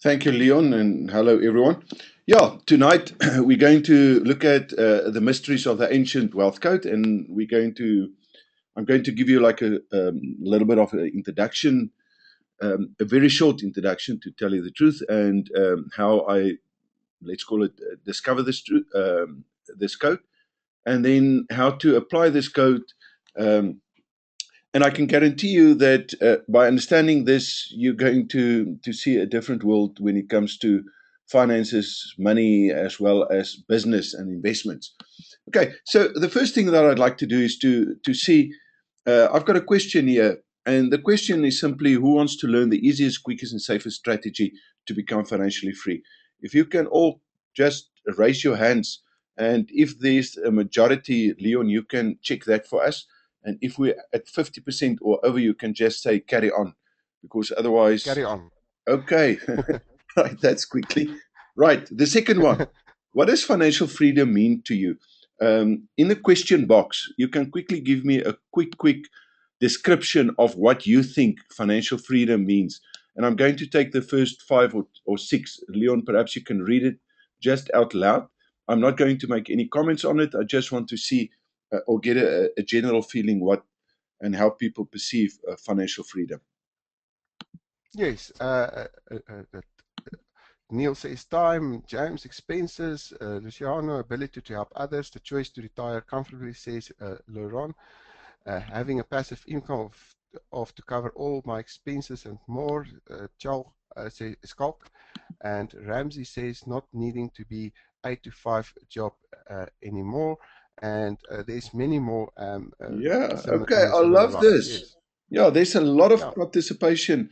Thank you, Leon, and hello, everyone. Yeah, tonight we're going to look at the mysteries of the ancient wealth code, and I'm going to give you like a little bit of an introduction, a very short introduction, to tell you the truth, and how I, let's call it, discover this code, and then how to apply this code. Um, and I can guarantee you that by understanding this, you're going to see a different world when it comes to finances, money, as well as business and investments. Okay, so the first thing that I'd like to do is to see. I've got a question here, and the question is simply: who wants to learn the easiest, quickest, and safest strategy to become financially free? If you can all just raise your hands, and if there's a majority, Leon, you can check that for us. And if we're at 50% or over, you can just say carry on, because otherwise, Carry on. okay, right, that's quickly. Right, the second one. What does financial freedom mean to you? In the question box, you can quickly give me a quick description of what you think financial freedom means. And I'm going to take the first five or six. Leon, perhaps you can read it just out loud. I'm not going to make any comments on it. I just want to see or get a general feeling what and how people perceive financial freedom. Yes. Neil says time, James expenses, Luciano ability to help others, the choice to retire comfortably, says Laurent. Having a passive income of to cover all my expenses and more, Chal says Skulk. And Ramsey says not needing to be 8 to 5 job anymore. And there's many more Yeah, okay, in a I similar love lines. this. Yes. Yeah, there's a lot of Yeah. participation,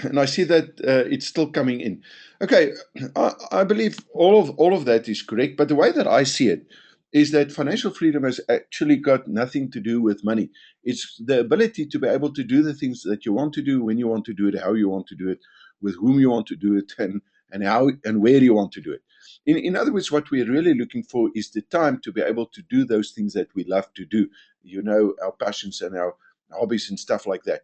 and I see that it's still coming in. Okay, I believe all of that is correct, but the way that I see it is that financial freedom has actually got nothing to do with money. It's the ability to be able to do the things that you want to do, when you want to do it, how you want to do it, with whom you want to do it, and how and where you want to do it. In other words, what we're really looking for is the time to be able to do those things that we love to do. You know, our passions and our hobbies and stuff like that,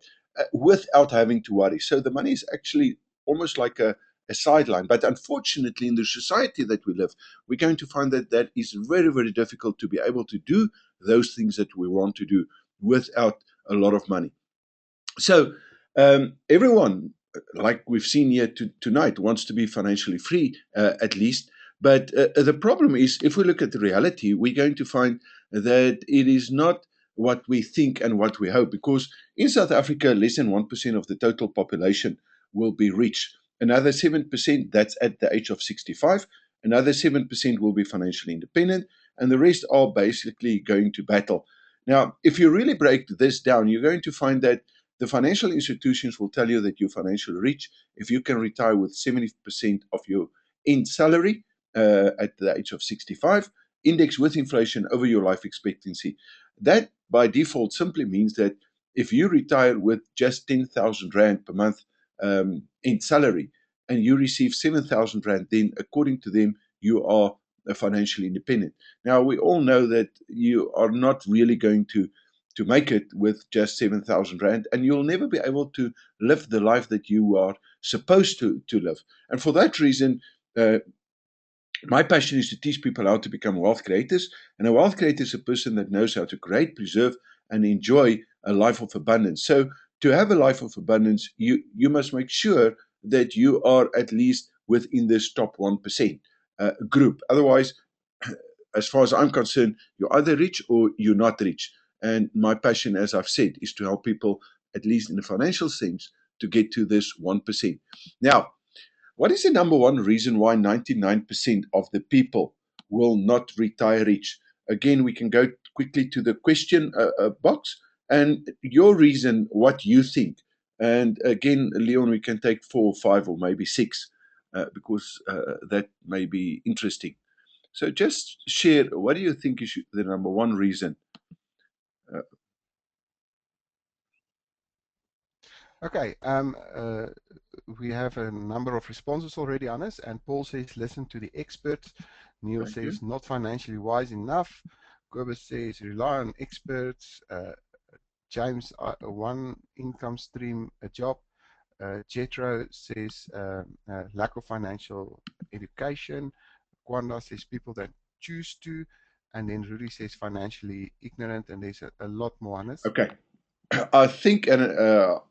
without having to worry. So the money is actually almost like a sideline. But unfortunately, in the society that we live, we're going to find that that is very difficult to be able to do those things that we want to do without a lot of money. So everyone, like we've seen here tonight, wants to be financially free, at least. But the problem is, if we look at the reality, we're going to find that it is not what we think and what we hope. Because in South Africa, less than 1% of the total population will be rich. Another 7%, that's at the age of 65. Another 7% will be financially independent. And the rest are basically going to battle. Now, if you really break this down, you're going to find that the financial institutions will tell you that you're financially rich if you can retire with 70% of your end salary at the age of 65, index with inflation over your life expectancy. That by default simply means that if you retire with just 10,000 Rand per month in salary and you receive 7,000 Rand, then according to them, you are financially independent. Now, we all know that you are not really going to make it with just 7,000 Rand, and you'll never be able to live the life that you are supposed to live. And for that reason, uh, my passion is to teach people how to become wealth creators. And a wealth creator is a person that knows how to create, preserve, and enjoy a life of abundance. So, to have a life of abundance, you must make sure that you are at least within this top 1% group. Otherwise, as far as I'm concerned, you're either rich or you're not rich. And my passion, as I've said, is to help people, at least in the financial sense, to get to this 1%. Now, what is the number one reason why 99% of the people will not retire rich? Again, we can go quickly to the question box and your reason, what you think. And again, Leon, we can take four or five or maybe six because that may be interesting. So just share, what do you think is the number one reason? Uh, Okay. We have a number of responses already on this, and Paul says, listen to the experts. Neil Thank you. says, not financially wise enough. Gobert says, rely on experts. James, one income stream, a job. Jetro says lack of financial education. Kwanda says people that choose to. And then Rudy says financially ignorant. And there's a lot more on this. Okay. I think, and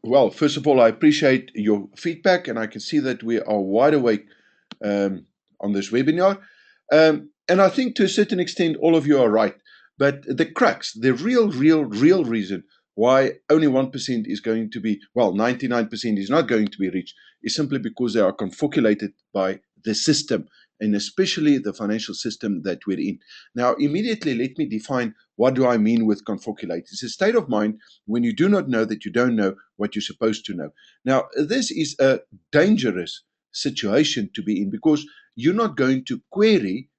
well, first of all, I appreciate your feedback, and I can see that we are wide awake on this webinar. And I think to a certain extent, all of you are right. But the crux, the real reason why only 1% is going to be, well, 99% is not going to be reached, is simply because they are confoculated by the system, and especially the financial system that we're in. Now, immediately, let me define what do I mean with confoculate. It's a state of mind when you do not know that you don't know what you're supposed to know. Now, this is a dangerous situation to be in because you're not going to query,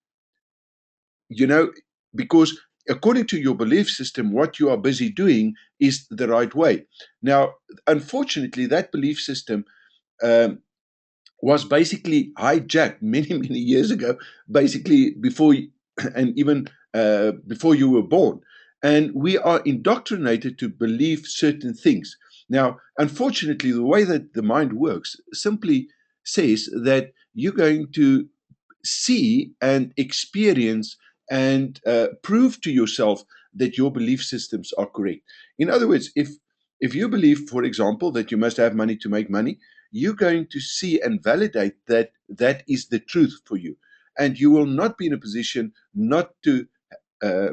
you know, because according to your belief system, what you are busy doing is the right way. Now, unfortunately, that belief system um, was basically hijacked many years ago, basically before and even before you were born, and we are indoctrinated to believe certain things. Now, unfortunately, the way that the mind works simply says that you're going to see and experience and prove to yourself that your belief systems are correct. In other words, if you believe, for example, that you must have money to make money, you're going to see and validate that that is the truth for you, and you will not be in a position not to uh,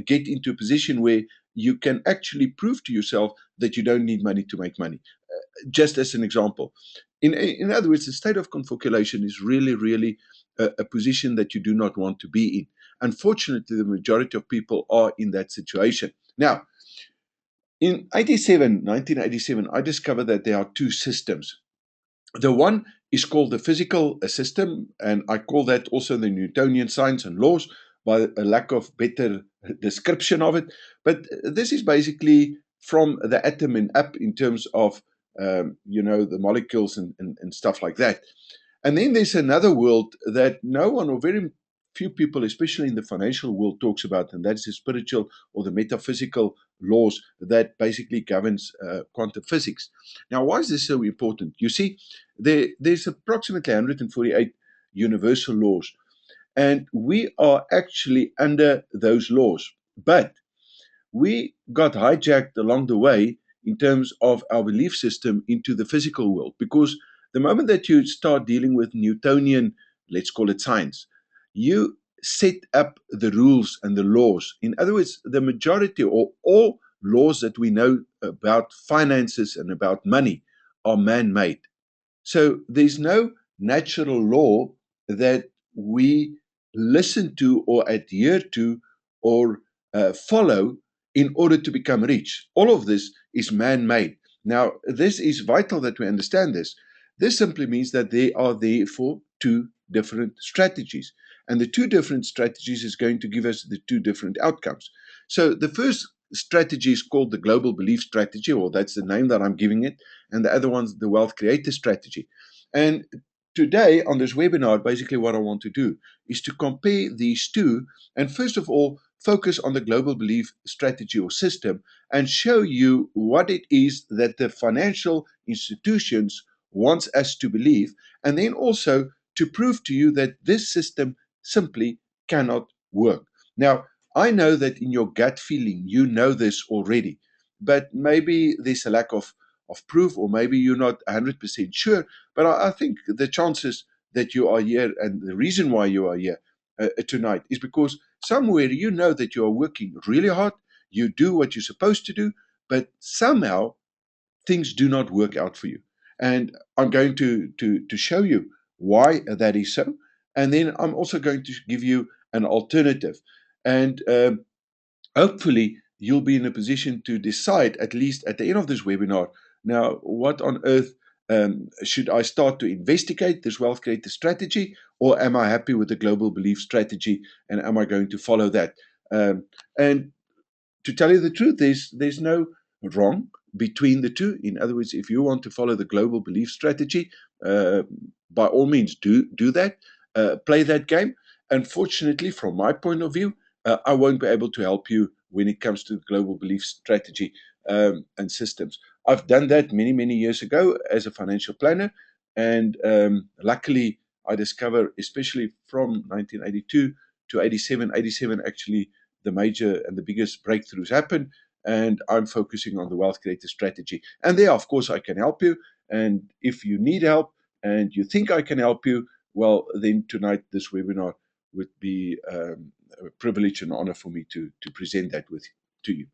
get into a position where you can actually prove to yourself that you don't need money to make money. Just as an example, in other words, the state of confoculation is really a position that you do not want to be in. Unfortunately, the majority of people are in that situation. Now, in 1987, I discovered that there are two systems. The one is called the physical system, and I call that also the Newtonian science and laws by a lack of better description of it. But this is basically from the atom and up in terms of, the molecules and stuff like that. And then there's another world that no one or very few people, especially in the financial world, talks about, and that's the spiritual or the metaphysical laws that basically governs quantum physics. Now, why is this so important? You see, there's approximately 148 universal laws, and we are actually under those laws. But we got hijacked along the way in terms of our belief system into the physical world, because the moment that you start dealing with Newtonian, let's call it science, you set up the rules and the laws. In other words, the majority or all laws that we know about finances and about money are man made. So there's no natural law that we listen to or adhere to or follow in order to become rich. All of this is man made. Now, this is vital that we understand this. This simply means that they are therefore two different strategies. And the two different strategies is going to give us the two different outcomes. So the first strategy is called the global belief strategy, or that's the name that I'm giving it, and the other one's the wealth creator strategy. And today on this webinar, basically what I want to do is to compare these two, and first of all, focus on the global belief strategy or system and show you what it is that the financial institutions wants us to believe, and then also to prove to you that this system simply cannot work. Now, I know that in your gut feeling, you know this already, but maybe there's a lack of proof, or maybe you're not 100% sure. But I think the chances that you are here and the reason why you are here tonight is because somewhere you know that you are working really hard, you do what you're supposed to do, but somehow things do not work out for you. And I'm going to show you why that is so. And then I'm also going to give you an alternative. And hopefully you'll be in a position to decide, at least at the end of this webinar, now what on earth should I start to investigate this wealth creator strategy, or am I happy with the global belief strategy, and am I going to follow that? And to tell you the truth, there's no wrong between the two. In other words, if you want to follow the global belief strategy, uh, by all means do that, play that game. Unfortunately, from my point of view, I won't be able to help you when it comes to global belief strategy and systems. I've done that many, many years ago as a financial planner. And luckily, I discovered, especially from 1982 to 87, 87 actually, the major and the biggest breakthroughs happened. And I'm focusing on the wealth creator strategy. And there, of course, I can help you. And if you need help and you think I can help you, well, then tonight this webinar would be a privilege and honor for me to present that to you.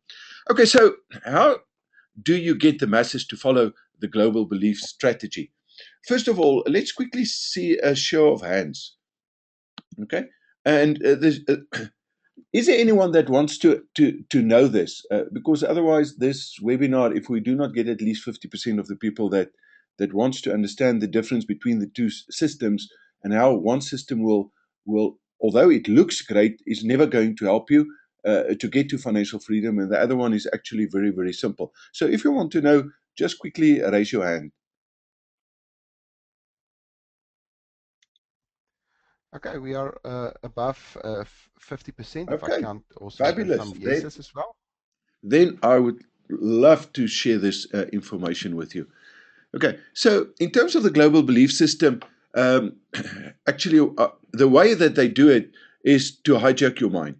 Okay, so how do you get the masses to follow the global belief strategy? First of all, let's quickly see a show of hands. Okay, and is there anyone that wants to know this? Because otherwise, this webinar, if we do not get at least 50% of the people that wants to understand the difference between the two systems and how one system will, although it looks great, is never going to help you to get to financial freedom, and the other one is actually very, very simple. So, if you want to know, just quickly raise your hand. Okay, we are above 50% if I Okay, count also fabulous. some yeses as well. Then I would love to share this information with you. Okay, so in terms of the global belief system, actually, the way that they do it is to hijack your mind.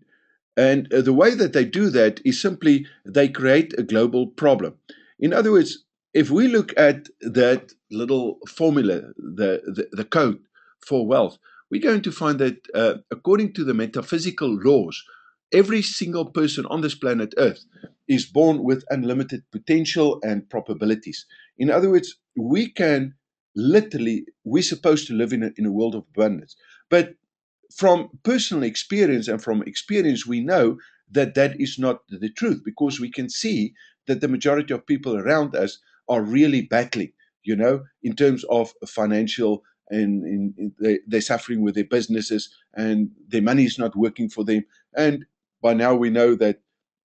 And the way that they do that is simply they create a global problem. In other words, if we look at that little formula, the code for wealth, we're going to find that according to the metaphysical laws, every single person on this planet Earth is born with unlimited potential and probabilities. In other words, we can literally, we're supposed to live in a world of abundance. But from personal experience and from experience, we know that that is not the truth because we can see that the majority of people around us are really battling, in terms of financial and they're suffering with their businesses and their money is not working for them. And by now we know that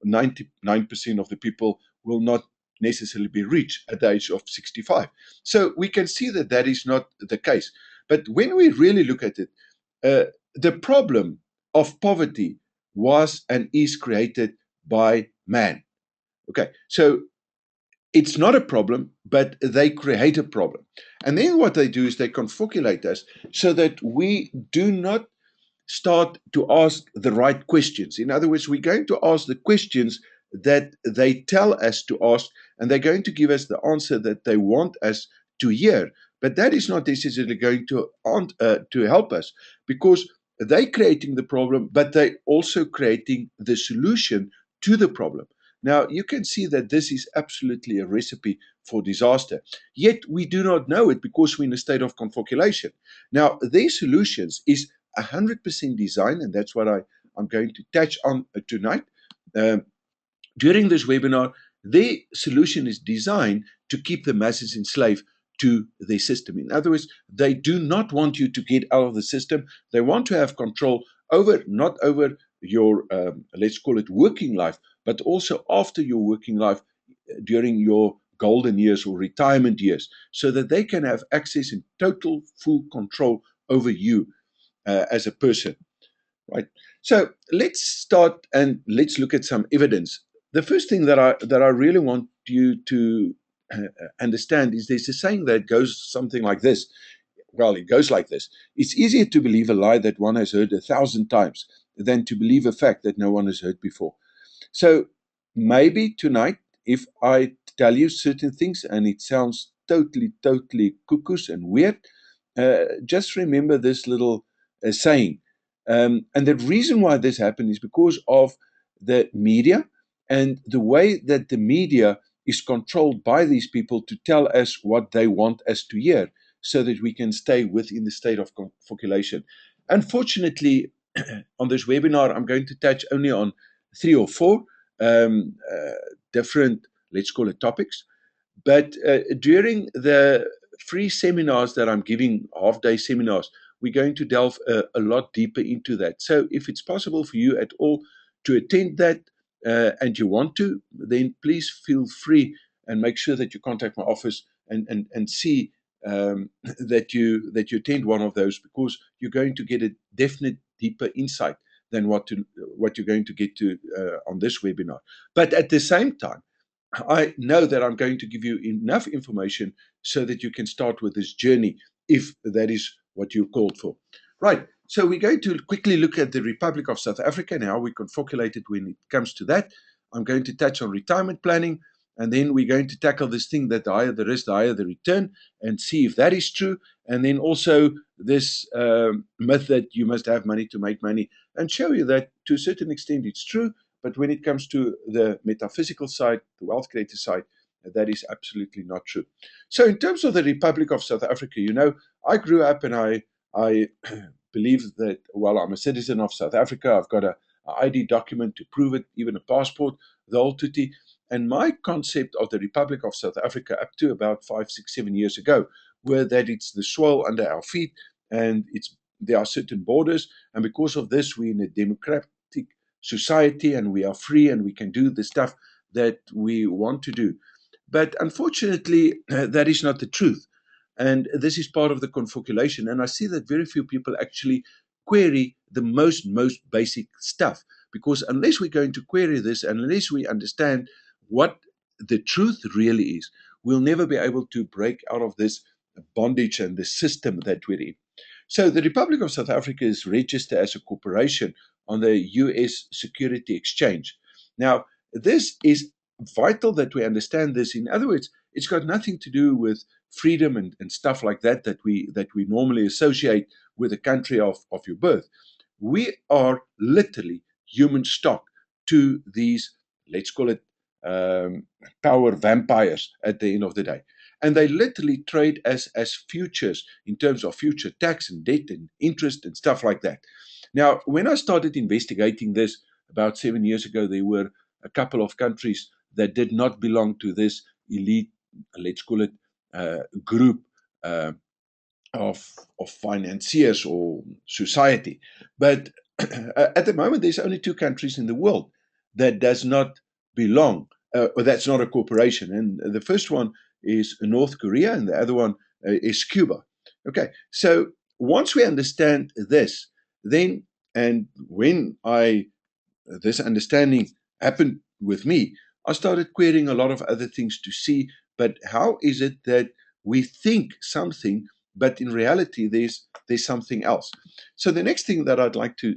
99% of the people will not necessarily be rich at the age of 65. So we can see that that is not the case. But when we really look at it, the problem of poverty was and is created by man. Okay, so it's not a problem, but they create a problem. And then what they do is they confoculate us so that we do not start to ask the right questions. In other words, we're going to ask the questions that they tell us to ask, and they're going to give us the answer that they want us to hear. But that is not necessarily going to help us because they're creating the problem, but they're also creating the solution to the problem. Now, you can see that this is absolutely a recipe for disaster. Yet we do not know it because we're in a state of confabulation. Now, their solutions is 100% design, and that's what I'm going to touch on tonight. Um, During this webinar, the solution is designed to keep the masses enslaved to their system. In other words, they do not want you to get out of the system. They want to have control over, not over your, let's call it working life, but also after your working life during your golden years or retirement years, so that they can have access and total full control over you as a person, right? So let's start and let's look at some evidence. The first thing that I really want you to understand is there's a saying that goes something like this. Well, it goes like this: it's easier to believe a lie that one has heard 1,000 times than to believe a fact that no one has heard before. So maybe tonight, if I tell you certain things and it sounds totally, totally cuckoos and weird, just remember this little saying. And the reason why this happened is because of the media and the way that the media is controlled by these people to tell us what they want us to hear so that we can stay within the state of confabulation. Unfortunately, on this webinar, I'm going to touch only on 3 or 4 different, let's call it topics. But during the free seminars that I'm giving, half-day seminars, we're going to delve a lot deeper into that. So if it's possible for you at all to attend that and you want to, then please feel free and make sure that you contact my office and see that you attend one of those, because you're going to get a definite deeper insight than what you're going to get to on this webinar. But at the same time, I know that I'm going to give you enough information so that you can start with this journey if that is what you called for. Right. So we're going to quickly look at the Republic of South Africa and how we can formulate it when it comes to that. I'm going to touch on retirement planning, and then we're going to tackle this thing that the higher the risk, the higher the return, and see if that is true. And then also this myth that you must have money to make money, and show you that to a certain extent it's true, but when it comes to the metaphysical side, the wealth creator side, that is absolutely not true. So, in terms of the Republic of South Africa, I grew up and I believe that, well, I'm a citizen of South Africa. I've got a ID document to prove it, even a passport, the whole tutti. And my concept of the Republic of South Africa up to about 5, 6, 7 years ago were that it's the soil under our feet and there are certain borders. And because of this, we're in a democratic society and we are free and we can do the stuff that we want to do. But unfortunately, that is not the truth. And this is part of the confabulation. And I see that very few people actually query the most basic stuff. Because unless we're going to query this, and unless we understand what the truth really is, we'll never be able to break out of this bondage and the system that we're in. So the Republic of South Africa is registered as a corporation on the US Security Exchange. Now, this is vital that we understand this. In other words, it's got nothing to do with freedom and stuff like that that we normally associate with the country of your birth. We are literally human stock to these, let's call it, um, power vampires at the end of the day. And they literally trade as futures in terms of future tax and debt and interest and stuff like that. Now, when I started investigating this about 7 years ago, there were a couple of countries that did not belong to this elite, let's call it, group uh, of financiers or society. But at the moment, there's only two countries in the world that does not belong, or that's not a corporation. And the first one is North Korea, and the other one is Cuba. Okay, so once we understand this, then and when I this understanding happened with me, I started querying a lot of other things to see, but how is it that we think something, but in reality there's something else. So the next thing that I'd like to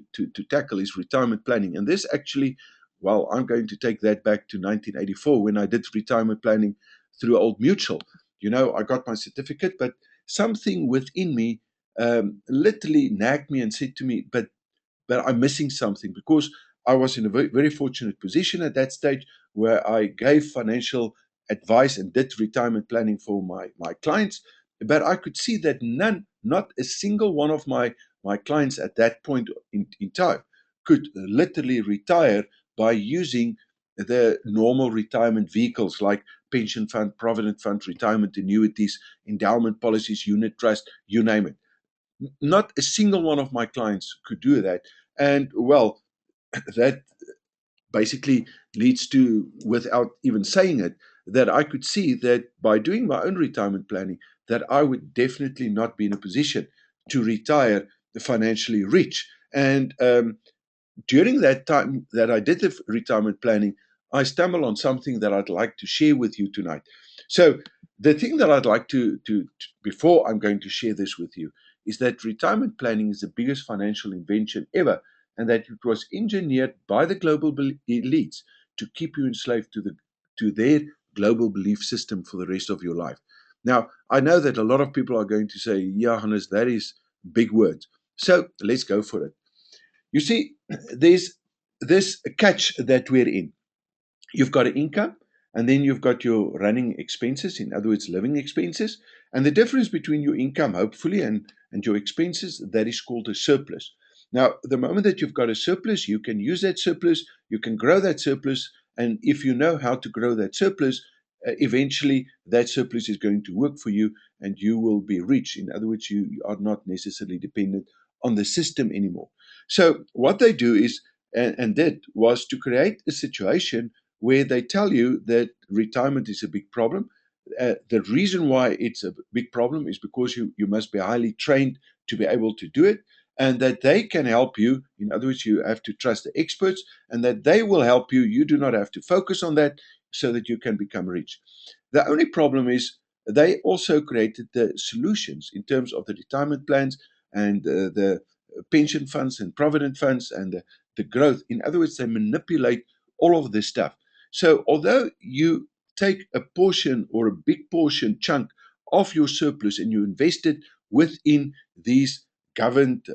tackle is retirement planning. And this actually, well, I'm going to take that back to 1984 when I did retirement planning through Old Mutual. I got my certificate, but something within me literally nagged me and said to me, but I'm missing something because I was in a very, very fortunate position at that stage where I gave financial advice and did retirement planning for my clients. But I could see that not a single one of my clients at that point in time could literally retire by using the normal retirement vehicles like pension fund, provident fund, retirement annuities, endowment policies, unit trust, you name it. Not a single one of my clients could do that. And well, that basically leads to, without even saying it, that I could see that by doing my own retirement planning, that I would definitely not be in a position to retire financially rich. And during that time that I did the retirement planning, I stumbled on something that I'd like to share with you tonight. So, the thing that I'd like before I'm going to share this with you, is that retirement planning is the biggest financial invention ever, and that it was engineered by the global elites to keep you enslaved to their global belief system for the rest of your life. Now, I know that a lot of people are going to say, "Yeah, Hannes, that is big words." So let's go for it. You see, there's this catch that we're in. You've got an income, and then you've got your running expenses, in other words, living expenses. And the difference between your income, hopefully, and your expenses, that is called a surplus. Now, the moment that you've got a surplus, you can use that surplus, you can grow that surplus, and if you know how to grow that surplus, eventually that surplus is going to work for you and you will be rich. In other words, you are not necessarily dependent on the system anymore. So, what they do is, and did, was to create a situation where they tell you that retirement is a big problem. The reason why it's a big problem is because you must be highly trained to be able to do it, and that they can help you. In other words, you have to trust the experts, and that they will help you. You do not have to focus on that. so that you can become rich. The only problem is they also created the solutions in terms of the retirement plans and the pension funds and provident funds and the growth. In other words, they manipulate all of this stuff. So, although you take a portion or a big portion chunk of your surplus and you invest it within these governed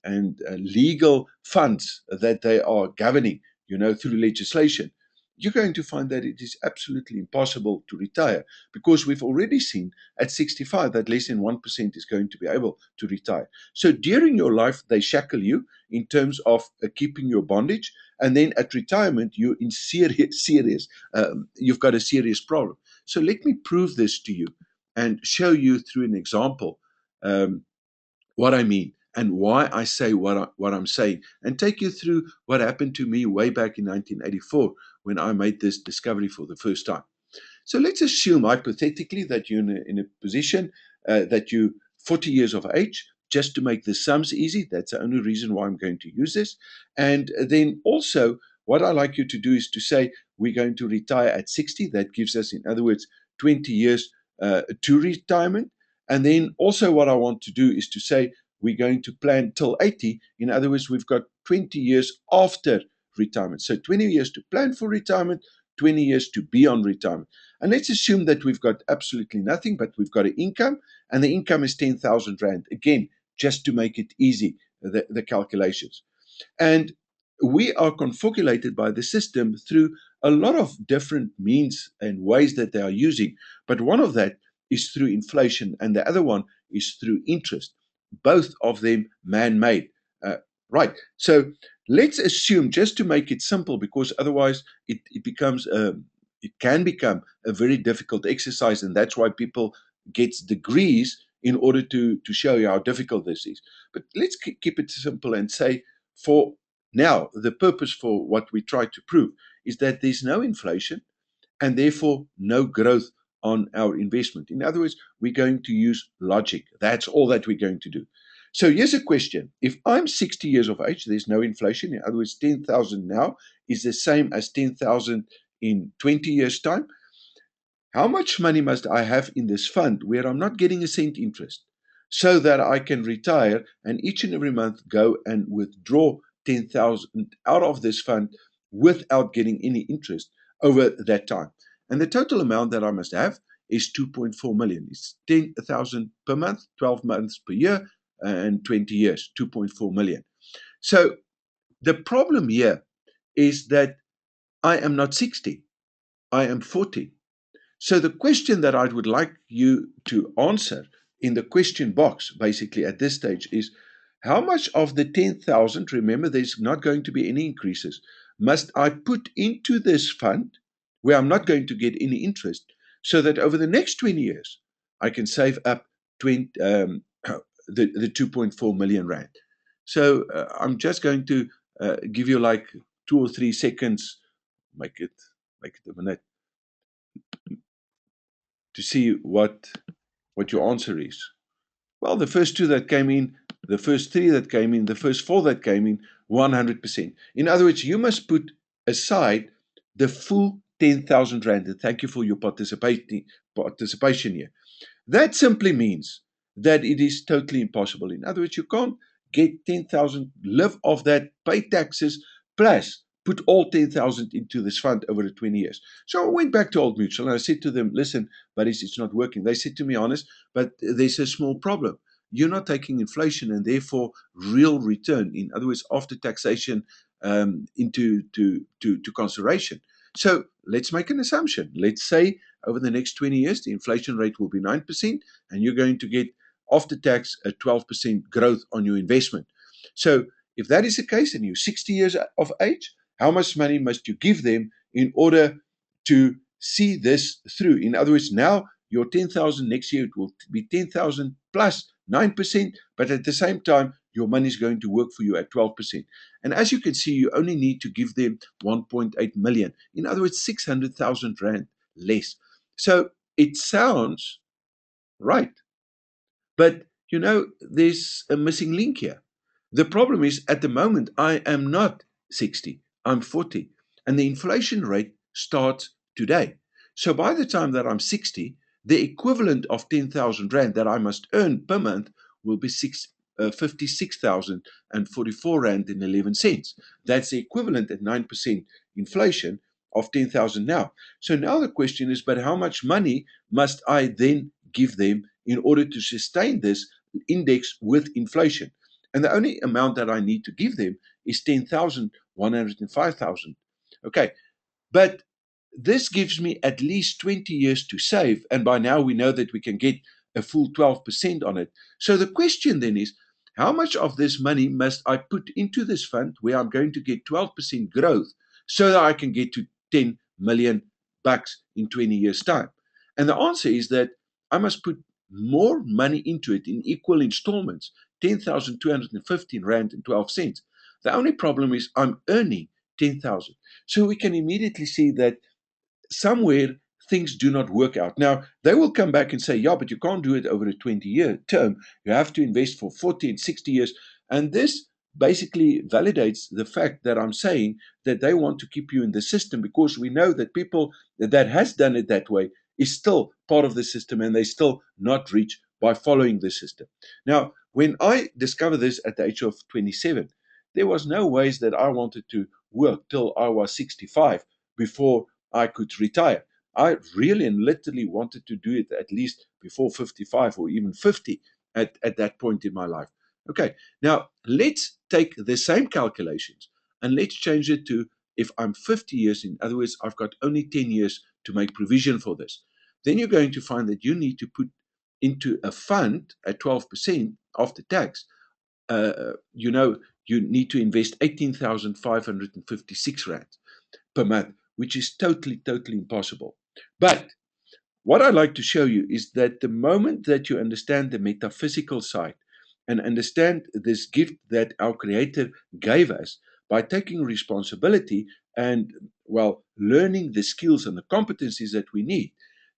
and legal funds that they are governing, through legislation, you're going to find that it is absolutely impossible to retire because we've already seen at 65 that less than 1% is going to be able to retire. So during your life, they shackle you in terms of keeping your bondage. And then at retirement, you're in you've got a serious problem. So let me prove this to you and show you through an example um, what I mean and why I say what I'm saying, and take you through what happened to me way back in 1984 when I made this discovery for the first time. So let's assume hypothetically that you're in a position that you're 40 years of age, just to make the sums easy. That's the only reason why I'm going to use this. And then also, what I like you to do is to say we're going to retire at 60. That gives us, in other words, 20 years to retirement. And then also, what I want to do is to say we're going to plan till 80. In other words, we've got 20 years after retirement. So 20 years to plan for retirement, 20 years to be on retirement. And let's assume that we've got absolutely nothing, but we've got an income, and the income is 10,000 Rand. Again, just to make it easy, the calculations. And we are confoculated by the system through a lot of different means and ways that they are using. But one of that is through inflation, and the other one is through interest, both of them man made. Right. So let's assume, just to make it simple, because otherwise it becomes it can become a very difficult exercise, and that's why people get degrees in order to show you how difficult this is. But let's keep it simple and say, for now, the purpose for what we try to prove is that there's no inflation and therefore no growth on our investment. In other words, we're going to use logic. That's all that we're going to do. So here's a question. If I'm 60 years of age, there's no inflation. In other words, 10,000 now is the same as 10,000 in 20 years' time. How much money must I have in this fund where I'm not getting a cent interest so that I can retire and each and every month go and withdraw 10,000 out of this fund without getting any interest over that time? And the total amount that I must have is 2.4 million. It's 10,000 per month, 12 months per year, and 20 years, 2.4 million. So the problem here is that I am not 60, I am 40. So the question that I would like you to answer in the question box, basically at this stage, is how much of the 10,000, remember there's not going to be any increases, must I put into this fund where I'm not going to get any interest, so that over the next 20 years, I can save up 20, the 2.4 million Rand. So I'm just going to give you like 2 or 3 seconds, make it, make it a minute, to see what your answer is. Well, the first two that came in, the first three that came in, the first four that came in, 100%. In other words, you must put aside the full 10,000 Rand. And thank you for your participation here. That simply means that it is totally impossible. In other words, you can't get 10,000, live off that, pay taxes, plus put all 10,000 into this fund over the 20 years. So I went back to Old Mutual and I said to them, listen, buddies, it's not working. They said to me, honest, but there's a small problem. You're not taking inflation and therefore real return, in other words, after taxation, into to consideration. So let's make an assumption. Let's say over the next 20 years, the inflation rate will be 9%, and you're going to get after tax a 12% growth on your investment. So if that is the case and you're 60 years of age, how much money must you give them in order to see this through? In other words, now your 10,000 next year, it will be 10,000 plus 9%, but at the same time, your money is going to work for you at 12%. And as you can see, you only need to give them 1.8 million. In other words, 600,000 Rand less. So it sounds right. But there's a missing link here. The problem is at the moment, I am not 60, I'm 40. And the inflation rate starts today. So by the time that I'm 60, the equivalent of 10,000 Rand that I must earn per month will be 56,044 Rand and 11 cents. That's the equivalent at 9% inflation of 10,000 now. So now the question is, but how much money must I then give them in order to sustain this index with inflation? And the only amount that I need to give them is 10,105,000. Okay, but this gives me at least 20 years to save. And by now we know that we can get a full 12% on it. So the question then is, how much of this money must I put into this fund where I'm going to get 12% growth so that I can get to 10 million bucks in 20 years' time? And the answer is that I must put more money into it in equal installments, 10,215 Rand and 12 cents. The only problem is I'm earning 10,000. So we can immediately see that somewhere things do not work out. Now, they will come back and say, yeah, but you can't do it over a 20-year term. You have to invest for 40 and 60 years. And this basically validates the fact that I'm saying that they want to keep you in the system, because we know that people that has done it that way is still part of the system, and they still not rich by following the system. Now, when I discovered this at the age of 27, there was no ways that I wanted to work till I was 65 before I could retire. I really and literally wanted to do it at least before 55 or even 50 at that point in my life. Okay, now let's take the same calculations and let's change it to if I'm 50 years, in other words, I've got only 10 years to make provision for this. Then you're going to find that you need to put into a fund at 12% after tax. You know, you need to invest 18,556 Rand per month, which is totally, totally impossible. But what I like to show you is that the moment that you understand the metaphysical side and understand this gift that our Creator gave us by taking responsibility and, well, learning the skills and the competencies that we need,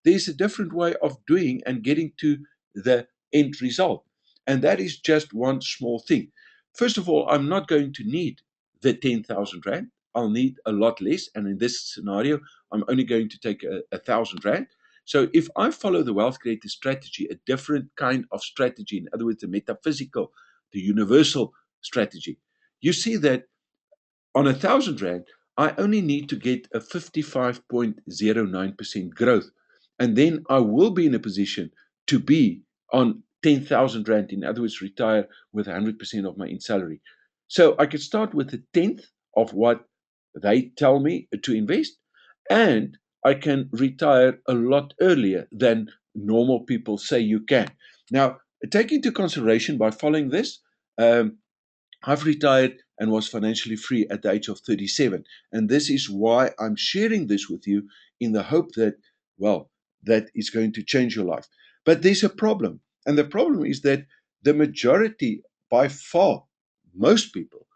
there's a different way of doing and getting to the end result. And that is just one small thing. First of all, I'm not going to need the 10,000 Rand. I'll need a lot less. And in this scenario, I'm only going to take a thousand Rand. So if I follow the wealth creator strategy, a different kind of strategy, in other words, the metaphysical, the universal strategy, you see that on 1,000 Rand, I only need to get a 55.09% growth. And then I will be in a position to be on 10,000 Rand, in other words, retire with 100% of my in salary. So I could start with a tenth of what they tell me to invest, and I can retire a lot earlier than normal people say you can. Now, take into consideration by following this, um, I've retired and was financially free at the age of 37. And this is why I'm sharing this with you in the hope that, well, that is going to change your life. But there's a problem. And the problem is that the majority, by far, most people,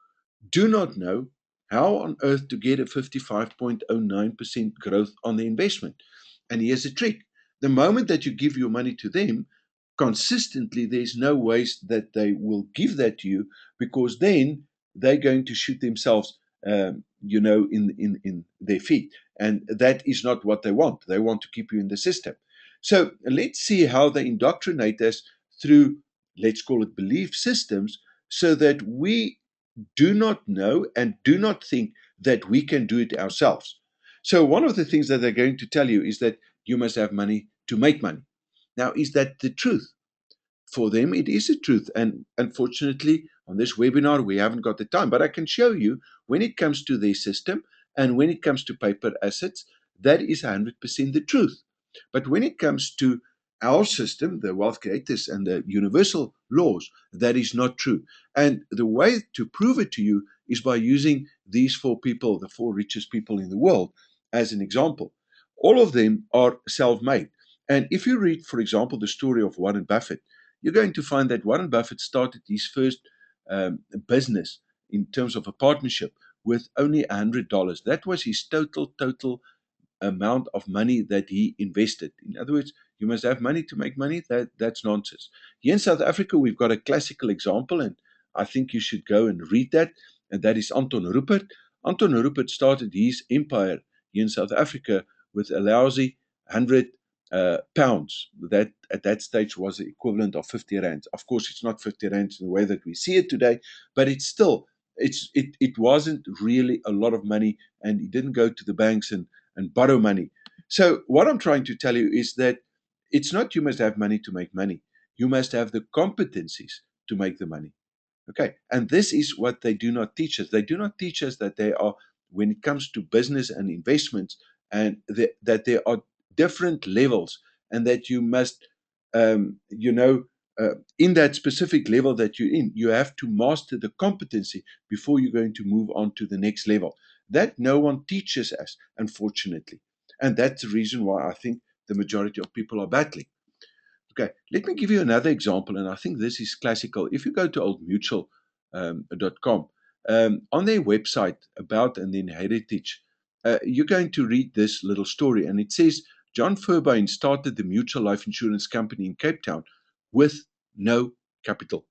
do not know how on earth to get a 55.09% growth on the investment. And here's the trick: the moment that you give your money to them consistently, there's no ways that they will give that to you, because then they're going to shoot themselves, in their feet. And that is not what they want. They want to keep you in the system. So let's see how they indoctrinate us through, let's call it, belief systems, so that we do not know and do not think that we can do it ourselves. So, one of the things that they're going to tell you is that you must have money to make money. Now, is that the truth? For them, it is the truth. And unfortunately, on this webinar, we haven't got the time. But I can show you when it comes to their system and when it comes to paper assets, that is 100% the truth. But when it comes to our system, the wealth creators and the universal laws, that is not true. And the way to prove it to you is by using these four people, the four richest people in the world, as an example. All of them are self made. And if you read, for example, the story of Warren Buffett, you're going to find that Warren Buffett started his first business in terms of a partnership with only $100. That was his total amount of money that he invested. In other words, you must have money to make money. That's nonsense. Here in South Africa, we've got a classical example, and I think you should go and read that. And that is Anton Rupert. Anton Rupert started his empire here in South Africa with a lousy 100 pounds. That at that stage was the equivalent of 50 rands. Of course, it's not 50 rands in the way that we see it today, but it's still, it wasn't really a lot of money, and he didn't go to the banks and borrow money. So what I'm trying to tell you is that it's not you must have money to make money. You must have the competencies to make the money. Okay. And this is what they do not teach us. They do not teach us that they are, when it comes to business and investments, and that there are different levels, and that you must, you know, in that specific level that you're in, you have to master the competency before you're going to move on to the next level. That no one teaches us, unfortunately. And that's the reason why I think the majority of people are battling. Okay, let me give you another example, and I think this is classical. If you go to oldmutual.com, on their website about and then heritage, you're going to read this little story, and it says John Furbain started the mutual life insurance company in Cape Town with no capital.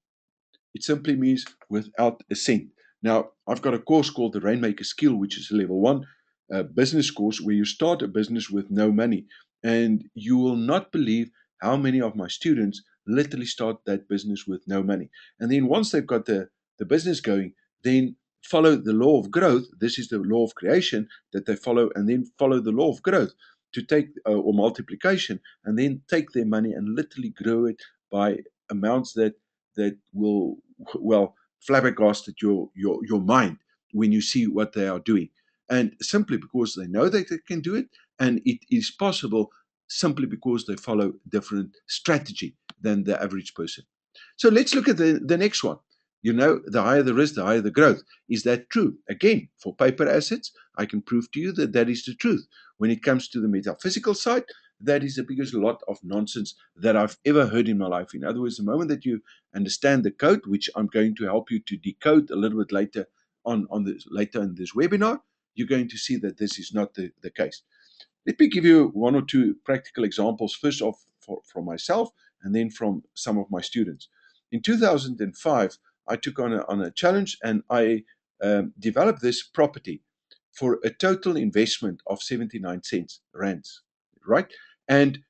It simply means without a cent. Now, I've got a course called the Rainmaker Skill, which is a level one business course where you start a business with no money. And you will not believe how many of my students literally start that business with no money. And then once they've got the business going, then follow the law of growth. This is the law of creation that they follow, and then follow the law of growth to take or multiplication, and then take their money and literally grow it by amounts that will, well, flabbergasted your mind when you see what they are doing, and simply because they know that they can do it, and it is possible simply because they follow different strategy than the average person. So let's look at the next one. You know, the higher the risk, the higher the growth. Is that true? Again, for paper assets, I can prove to you that that is the truth. When it comes to the metaphysical side, that is the biggest lot of nonsense that I've ever heard in my life. In other words, the moment that you understand the code, which I'm going to help you to decode a little bit later on this later in this webinar, you're going to see that this is not the case. Let me give you one or two practical examples, first off from myself and then from some of my students. In 2005, I took on a challenge, and I developed this property for a total investment of 79 cents rands, right? And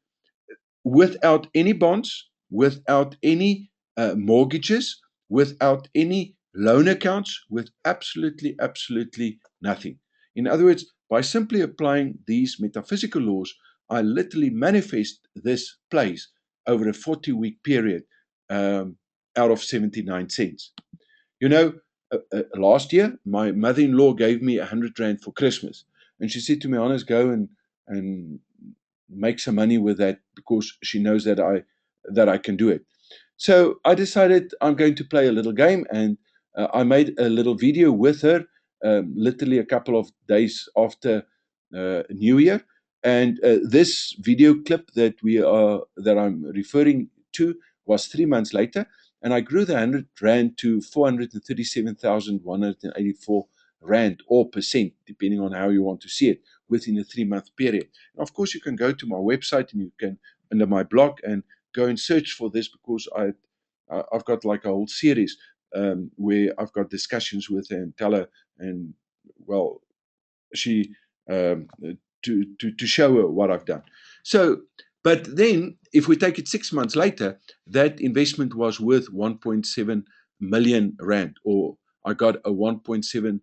without any bonds, without any mortgages, without any loan accounts, with absolutely nothing. In other words, by simply applying these metaphysical laws, I literally manifest this place over a 40-week period, out of 79 cents. You know, last year, my mother-in-law gave me 100 rand for Christmas. And she said to me, Honest, go and make some money with that, because she knows that I can do it. So I decided I'm going to play a little game, and I made a little video with her, literally a couple of days after New Year. And this video clip that I'm referring to was 3 months later, and I grew the 100 rand to 437,184 rand, or percent, depending on how you want to see it, within a 3 month period. And of course, you can go to my website, and you can, under my blog, and go and search for this, because I've got like a whole series where I've got discussions with her and tell her, and well, she to show her what I've done. So, but then if we take it 6 months later, that investment was worth 1.7 million rand, or I got a 1.7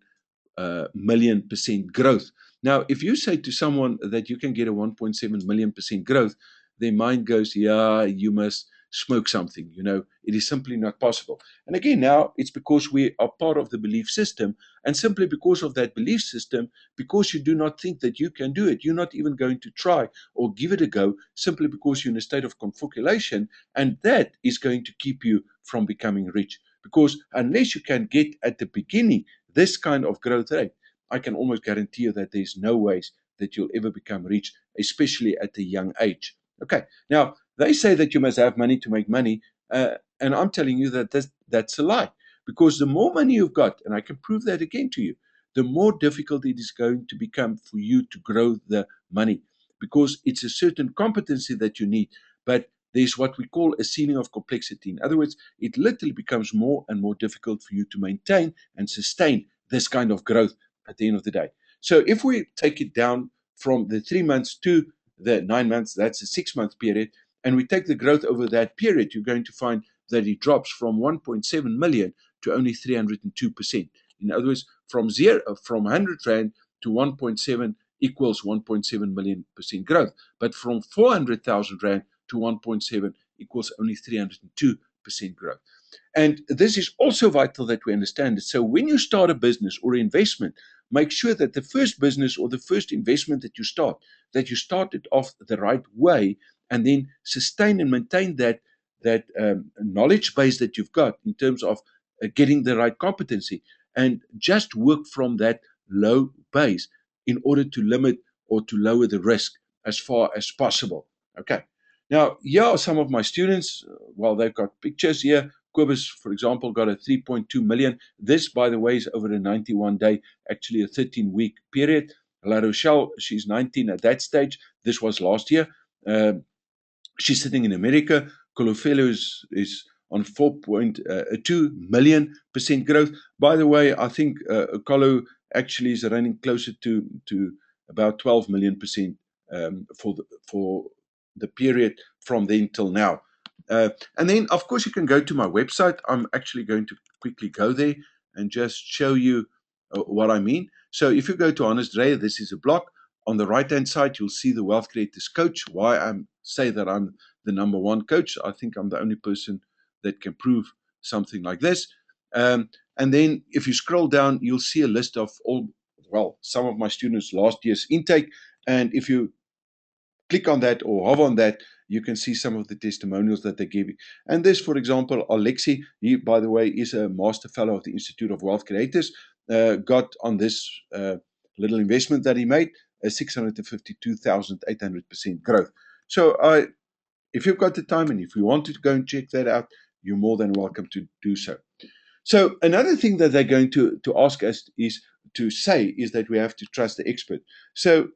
million% growth. Now, if you say to someone that you can get a 1.7 million% growth, their mind goes, yeah, you must smoke something. You know, it is simply not possible. And again, now it's because we are part of the belief system. And simply because of that belief system, because you do not think that you can do it, you're not even going to try or give it a go, simply because you're in a state of confabulation. And that is going to keep you from becoming rich. Because unless you can get at the beginning this kind of growth rate, I can almost guarantee you that there's no ways that you'll ever become rich, especially at a young age. Okay, now they say that you must have money to make money, and I'm telling you that that's a lie. Because the more money you've got, and I can prove that again to you, the more difficult it is going to become for you to grow the money, because it's a certain competency that you need. But there's what we call a ceiling of complexity. In other words, it literally becomes more and more difficult for you to maintain and sustain this kind of growth at the end of the day. So if we take it down from the 3 months to the 9 months, that's a 6-month period, and we take the growth over that period, you're going to find that it drops from 1.7 million to only 302%. In other words, from 100 Rand to 1.7 equals 1.7 million percent growth. But from 400,000 Rand to 1.7 equals only 302% growth. And this is also vital that we understand it. So when you start a business or investment, make sure that the first business or the first investment that you start it off the right way, and then sustain and maintain that knowledge base that you've got in terms of getting the right competency, and just work from that low base in order to limit or to lower the risk as far as possible. Okay. Now, here are some of my students. Well, they've got pictures here. Cobus, for example, got a 3.2 million. This, by the way, is over a 91-day, actually a 13-week period. La Rochelle, she's 19 at that stage. This was last year. She's sitting in America. Colofelo is on 4.2 million percent growth. By the way, I think Colo actually is running closer to about 12 million percent for the period from then till now. And then, of course, you can go to my website. I'm actually going to quickly go there and just show you what I mean. So if you go to Honest Dreyer, this is a block. On the right-hand side, you'll see the Wealth Creators Coach. Why I say that I'm the number one coach. I think I'm the only person that can prove something like this. And then if you scroll down, you'll see a list of some of my students' last year's intake. And if you click on that or hover on that, you can see some of the testimonials that they gave you. And this, for example, Alexi, he, by the way, is a Master Fellow of the Institute of Wealth Creators, got on this little investment that he made, a 652,800% growth. So if you've got the time and if you want to go and check that out, you're more than welcome to do so. So another thing that they're going to ask us is that we have to trust the expert. So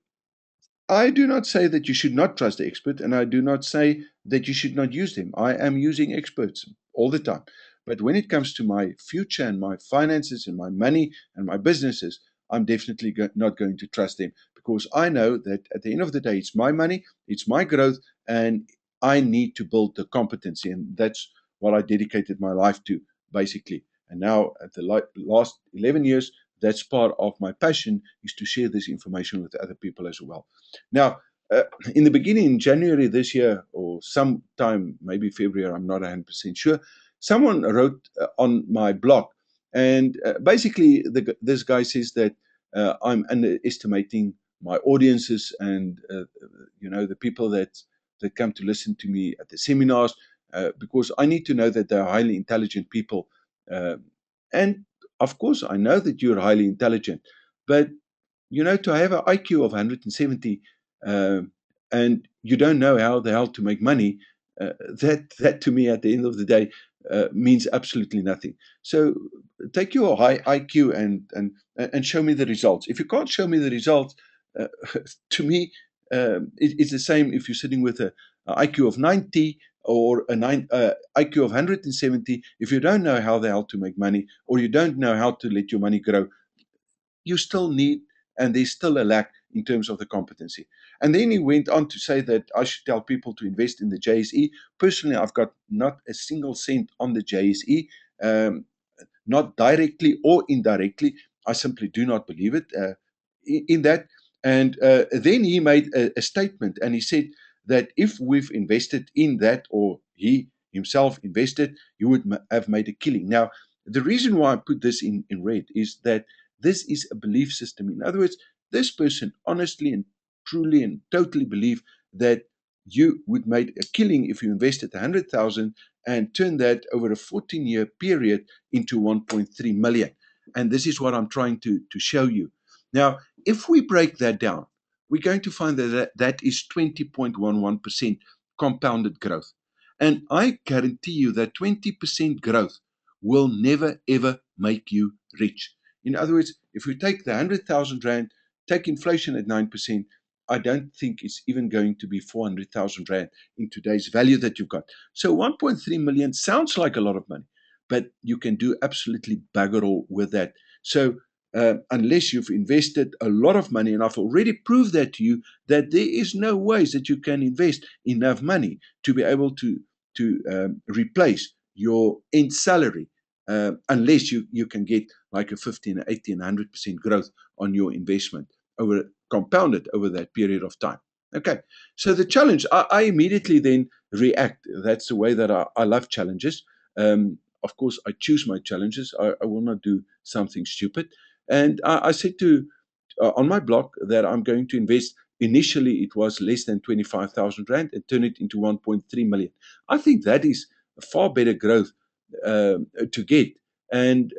I do not say that you should not trust the expert, and I do not say that you should not use them. I am using experts all the time. But when it comes to my future and my finances and my money and my businesses, I'm definitely not going to trust them, because I know that at the end of the day, it's my money, it's my growth, and I need to build the competency. And that's what I dedicated my life to, basically. And now, at the last 11 years, that's part of my passion, is to share this information with other people as well. Now, in the beginning, in January this year, or sometime, maybe February, I'm not 100% sure, someone wrote on my blog, and basically this guy says that I'm underestimating my audiences and the people that come to listen to me at the seminars, because I need to know that they're highly intelligent people. And of course, I know that you're highly intelligent, but to have an IQ of 170, and you don't know how the hell to make money, that to me, at the end of the day, means absolutely nothing. So take your high IQ and show me the results. If you can't show me the results, to me, it's the same if you're sitting with an IQ of 90 or IQ of 170. If you don't know how the hell to make money, or you don't know how to let your money grow, you still need, and there's still a lack in terms of the competency. And then he went on to say that I should tell people to invest in the JSE. Personally, I've got not a single cent on the JSE, not directly or indirectly. I simply do not believe it in that. And then he made a statement, and he said that if we've invested in that, or he himself invested, he would have made a killing. Now, the reason why I put this in red is that this is a belief system. In other words, this person honestly and truly and totally believe that you would make a killing if you invested 100,000 and turn that over a 14-year period into 1.3 million. And this is what I'm trying to show you. Now, if we break that down, we're going to find that is 20.11% compounded growth. And I guarantee you that 20% growth will never, ever make you rich. In other words, if we take the 100,000 Rand, take inflation at 9%, I don't think it's even going to be 400,000 Rand in today's value that you've got. So 1.3 million sounds like a lot of money, but you can do absolutely bugger all with that. So unless you've invested a lot of money. And I've already proved that to you, that there is no ways that you can invest enough money to be able to replace your end salary, unless you can get like a 15, 18, 100% growth on your investment over compounded over that period of time. Okay, so the challenge, I immediately then react. That's the way that I love challenges. Of course, I choose my challenges. I will not do something stupid. And I said to on my blog that I'm going to invest. Initially, it was less than 25,000 rand and turn it into 1.3 million. I think that is a far better growth to get, and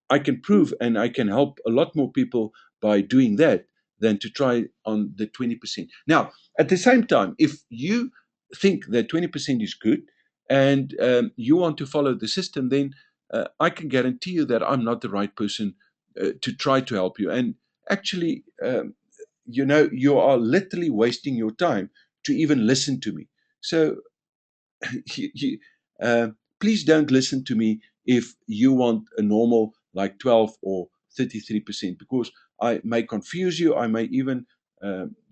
I can prove and I can help a lot more people by doing that than to try on the 20%. Now, at the same time, if you think that 20% is good and you want to follow the system, then I can guarantee you that I'm not the right person to try to help you. And actually, you are literally wasting your time to even listen to me. So you, you, uh, please don't listen to me if you want a normal like 12 or 33%, because I may confuse you. I may even,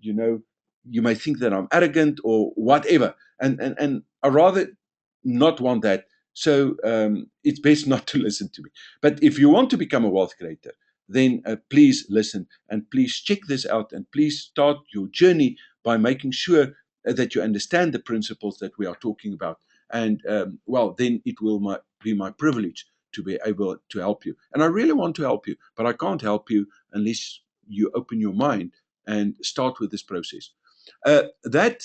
you may think that I'm arrogant or whatever. And I rather not want that. So it's best not to listen to me. But if you want to become a wealth creator, then please listen and please check this out and please start your journey by making sure that you understand the principles that we are talking about. And then it will be my privilege to be able to help you. And I really want to help you, but I can't help you unless you open your mind and start with this process. That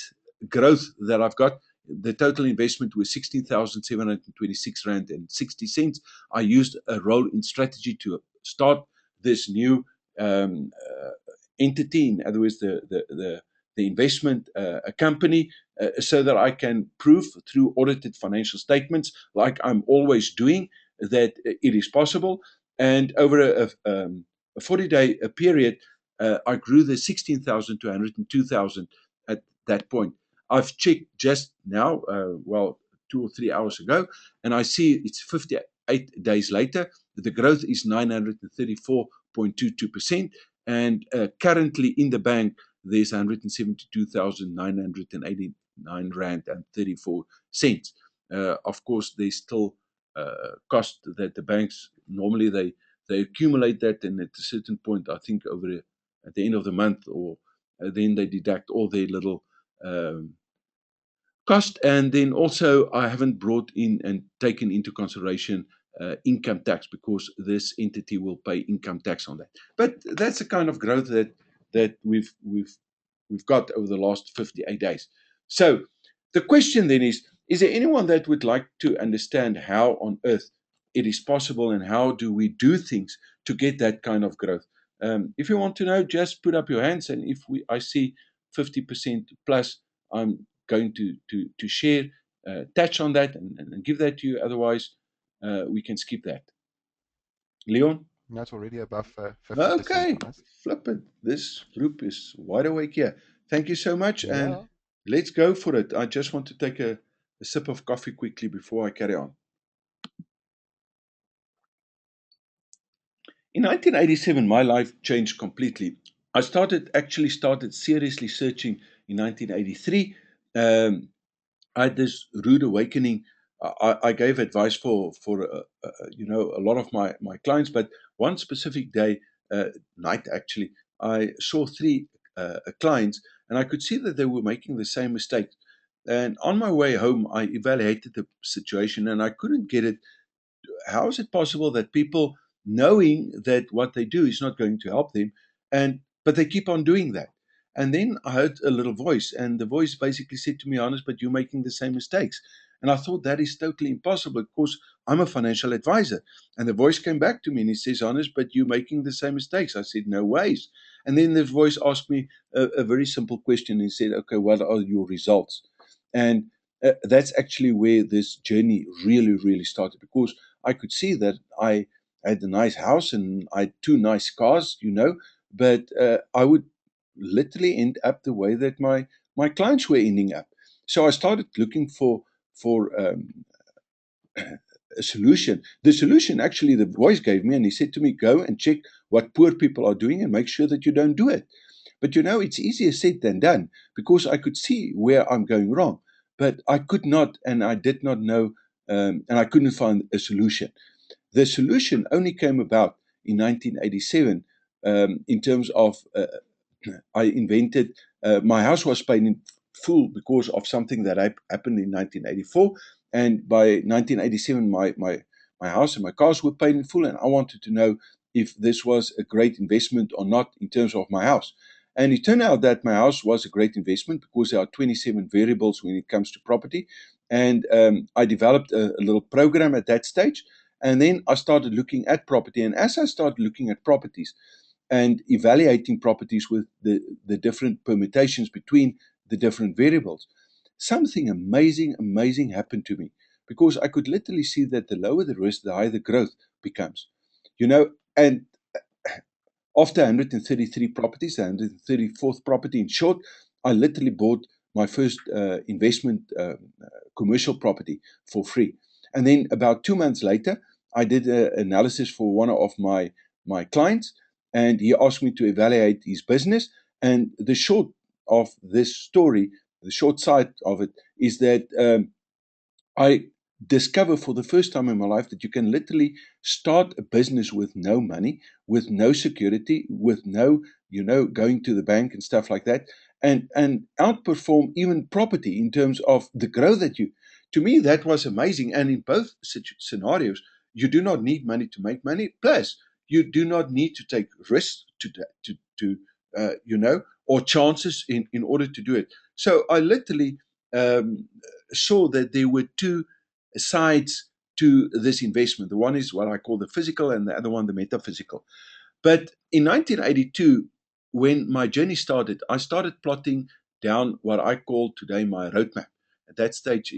growth that I've got, the total investment was 16,726 Rand and 60 cents. I used a role in strategy to start this new entity, in other words, the investment company, so that I can prove through audited financial statements, like I'm always doing, that it is possible. And over a 40-day period, I grew the 16,000 to 102,000 at that point. I've checked just now, 2 or 3 hours ago, and I see it's 58 days later. The growth is 934.22%. And currently in the bank, there's 172,989 Rand and 34 cents. Of course, there's still cost that the banks normally they accumulate that, and at a certain point, I think at the end of the month, or then they deduct all their little cost. And then also, I haven't brought in and taken into consideration income tax, because this entity will pay income tax on that. But that's the kind of growth that we've got over the last 58 days. So the question then is there anyone that would like to understand how on earth it is possible and how do we do things to get that kind of growth? If you want to know, just put up your hands, and if I see 50% plus, I'm going to share, touch on that and give that to you. Otherwise, we can skip that. Leon? And that's already above 50% Okay, for us. flip it. This group is wide awake here. Thank you so much, and Yeah. let's go for it. I just want to take a sip of coffee quickly before I carry on. In 1987, my life changed completely. I actually started seriously searching in 1983. I had this rude awakening. I gave advice for a lot of my clients, but one specific day, night actually, I saw three clients, and I could see that they were making the same mistake. And on my way home, I evaluated the situation, and I couldn't get it. How is it possible that people, knowing that what they do is not going to help them, but they keep on doing that? And then I heard a little voice, and the voice basically said to me, "Honest, but you're making the same mistakes." And I thought that is totally impossible, because I'm a financial advisor. And the voice came back to me and he says, "Honest, but you're making the same mistakes." I said, "No ways." And then the voice asked me a very simple question. He said, "Okay, what are your results?" And that's actually where this journey really, really started, because I could see that I had a nice house and I had two nice cars, but I would literally end up the way that my clients were ending up. So I started looking for a solution. The solution actually the voice gave me, and he said to me, go and check what poor people are doing and make sure that you don't do it. But it's easier said than done, because I could see where I'm going wrong, but I could not, and I did not know, and I couldn't find a solution. The solution only came about in 1987, in terms of I invented, my house was paid in full because of something that happened in 1984. And by 1987, my house and my cars were paid in full. And I wanted to know if this was a great investment or not in terms of my house. And it turned out that my house was a great investment because there are 27 variables when it comes to property. And I developed a little program at that stage. And then I started looking at property. And as I started looking at properties, and evaluating properties with the different permutations between the different variables, something amazing happened to me, because I could literally see that the lower the risk, the higher the growth becomes. And after 133 properties, the 134th property in short, I literally bought my first investment commercial property for free. And then about 2 months later, I did an analysis for one of my clients, and he asked me to evaluate his business. And the short of this story, the short side of it, is that I discover for the first time in my life that you can literally start a business with no money, with no security, with no, going to the bank and stuff like that, and outperform even property in terms of the growth that you. To me, that was amazing. And in both scenarios, you do not need money to make money. Plus, you do not need to take risks or chances in order to do it. So I literally um, saw that there were two sides to this investment. The one is what I call the physical, and the other one, the metaphysical. But in 1982, when my journey started, I started plotting down what I call today my roadmap. At that stage,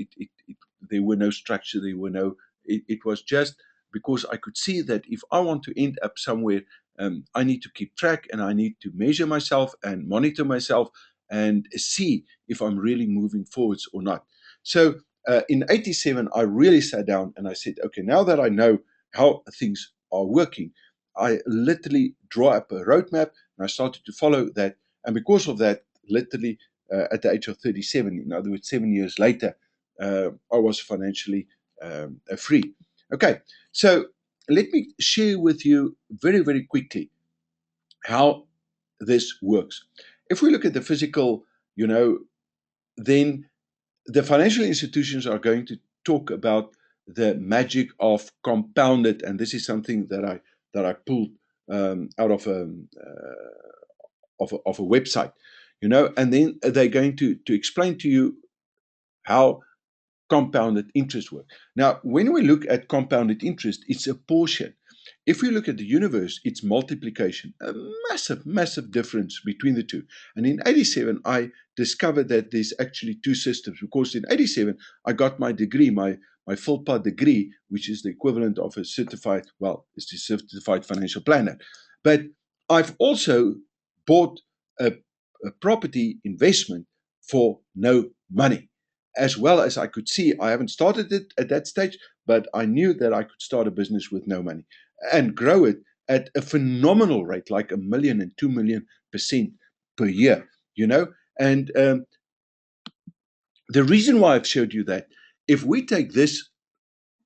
there were no structure, there were no, it was just because I could see that if I want to end up somewhere, I need to keep track, and I need to measure myself and monitor myself and see if I'm really moving forwards or not. So in 87, I really sat down and I said, okay, now that I know how things are working, I literally draw up a roadmap, and I started to follow that. And because of that, literally at the age of 37, in other words, 7 years later, I was financially free. Okay, so let me share with you very quickly how this works. If we look at the physical, then the financial institutions are going to talk about the magic of compounded, and this is something that I pulled out of a website, and then they're going to explain to you how compounded interest work. Now, when we look at compounded interest, it's a portion. If we look at the universe, it's multiplication. A massive difference between the two. And in 87, I discovered that there's actually two systems, because in 87, I got my degree, my full part degree, which is the equivalent of a it's a certified financial planner. But I've also bought a, a property investment for no money, as well as I could see. I haven't started it at that stage, but I knew that I could start a business with no money and grow it at a phenomenal rate, like 1 million and 2 million% per year, And the reason why I've showed you that, if we take this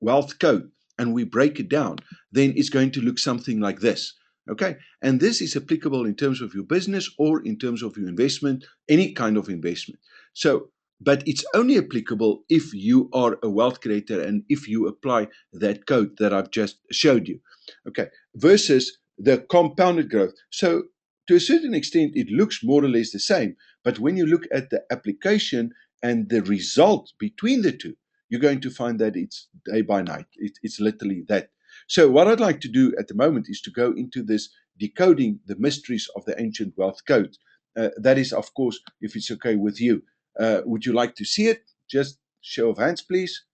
wealth code and we break it down, then it's going to look something like this. Okay. And this is applicable in terms of your business or in terms of your investment, any kind of investment. So, but it's only applicable if you are a wealth creator and if you apply that code that I've just showed you. Okay. Versus the compounded growth. So, to a certain extent, it looks more or less the same. But when you look at the application and the result between the two, you're going to find that it's day by night. It's literally that. So, what I'd like to do at the moment is to go into this decoding the mysteries of the ancient wealth code. That is, of course, if it's okay with you. Would you like to see it? Just show of hands, please.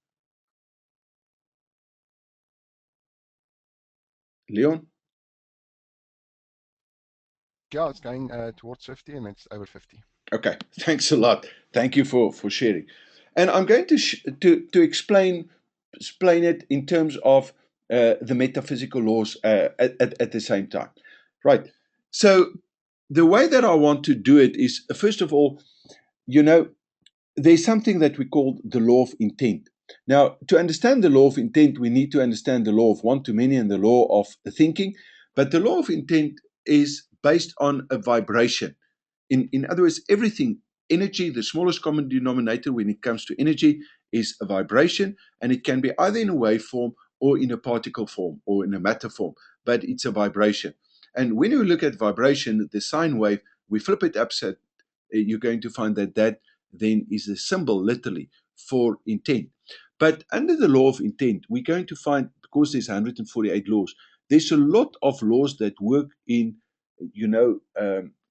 Leon? Yeah, it's going towards 50 and it's over 50. Okay, thanks a lot. Thank you for sharing. And I'm going to explain explain it in terms of the metaphysical laws at the same time. Right. So the way that I want to do it is, first of all, you know, there's something that we call the law of intent. Now, to understand the law of intent, we need to understand the law of one to many and the law of thinking. But the law of intent is based on a vibration. In other words, everything, energy, the smallest common denominator when it comes to energy is a vibration, and it can be either in a wave form or in a particle form or in a matter form, but it's a vibration. And when you look at vibration, the sine wave, we flip it upside, you're going to find that that then is a symbol literally for intent. But under the law of intent, we're going to find, because there's 148 laws, there's a lot of laws that work in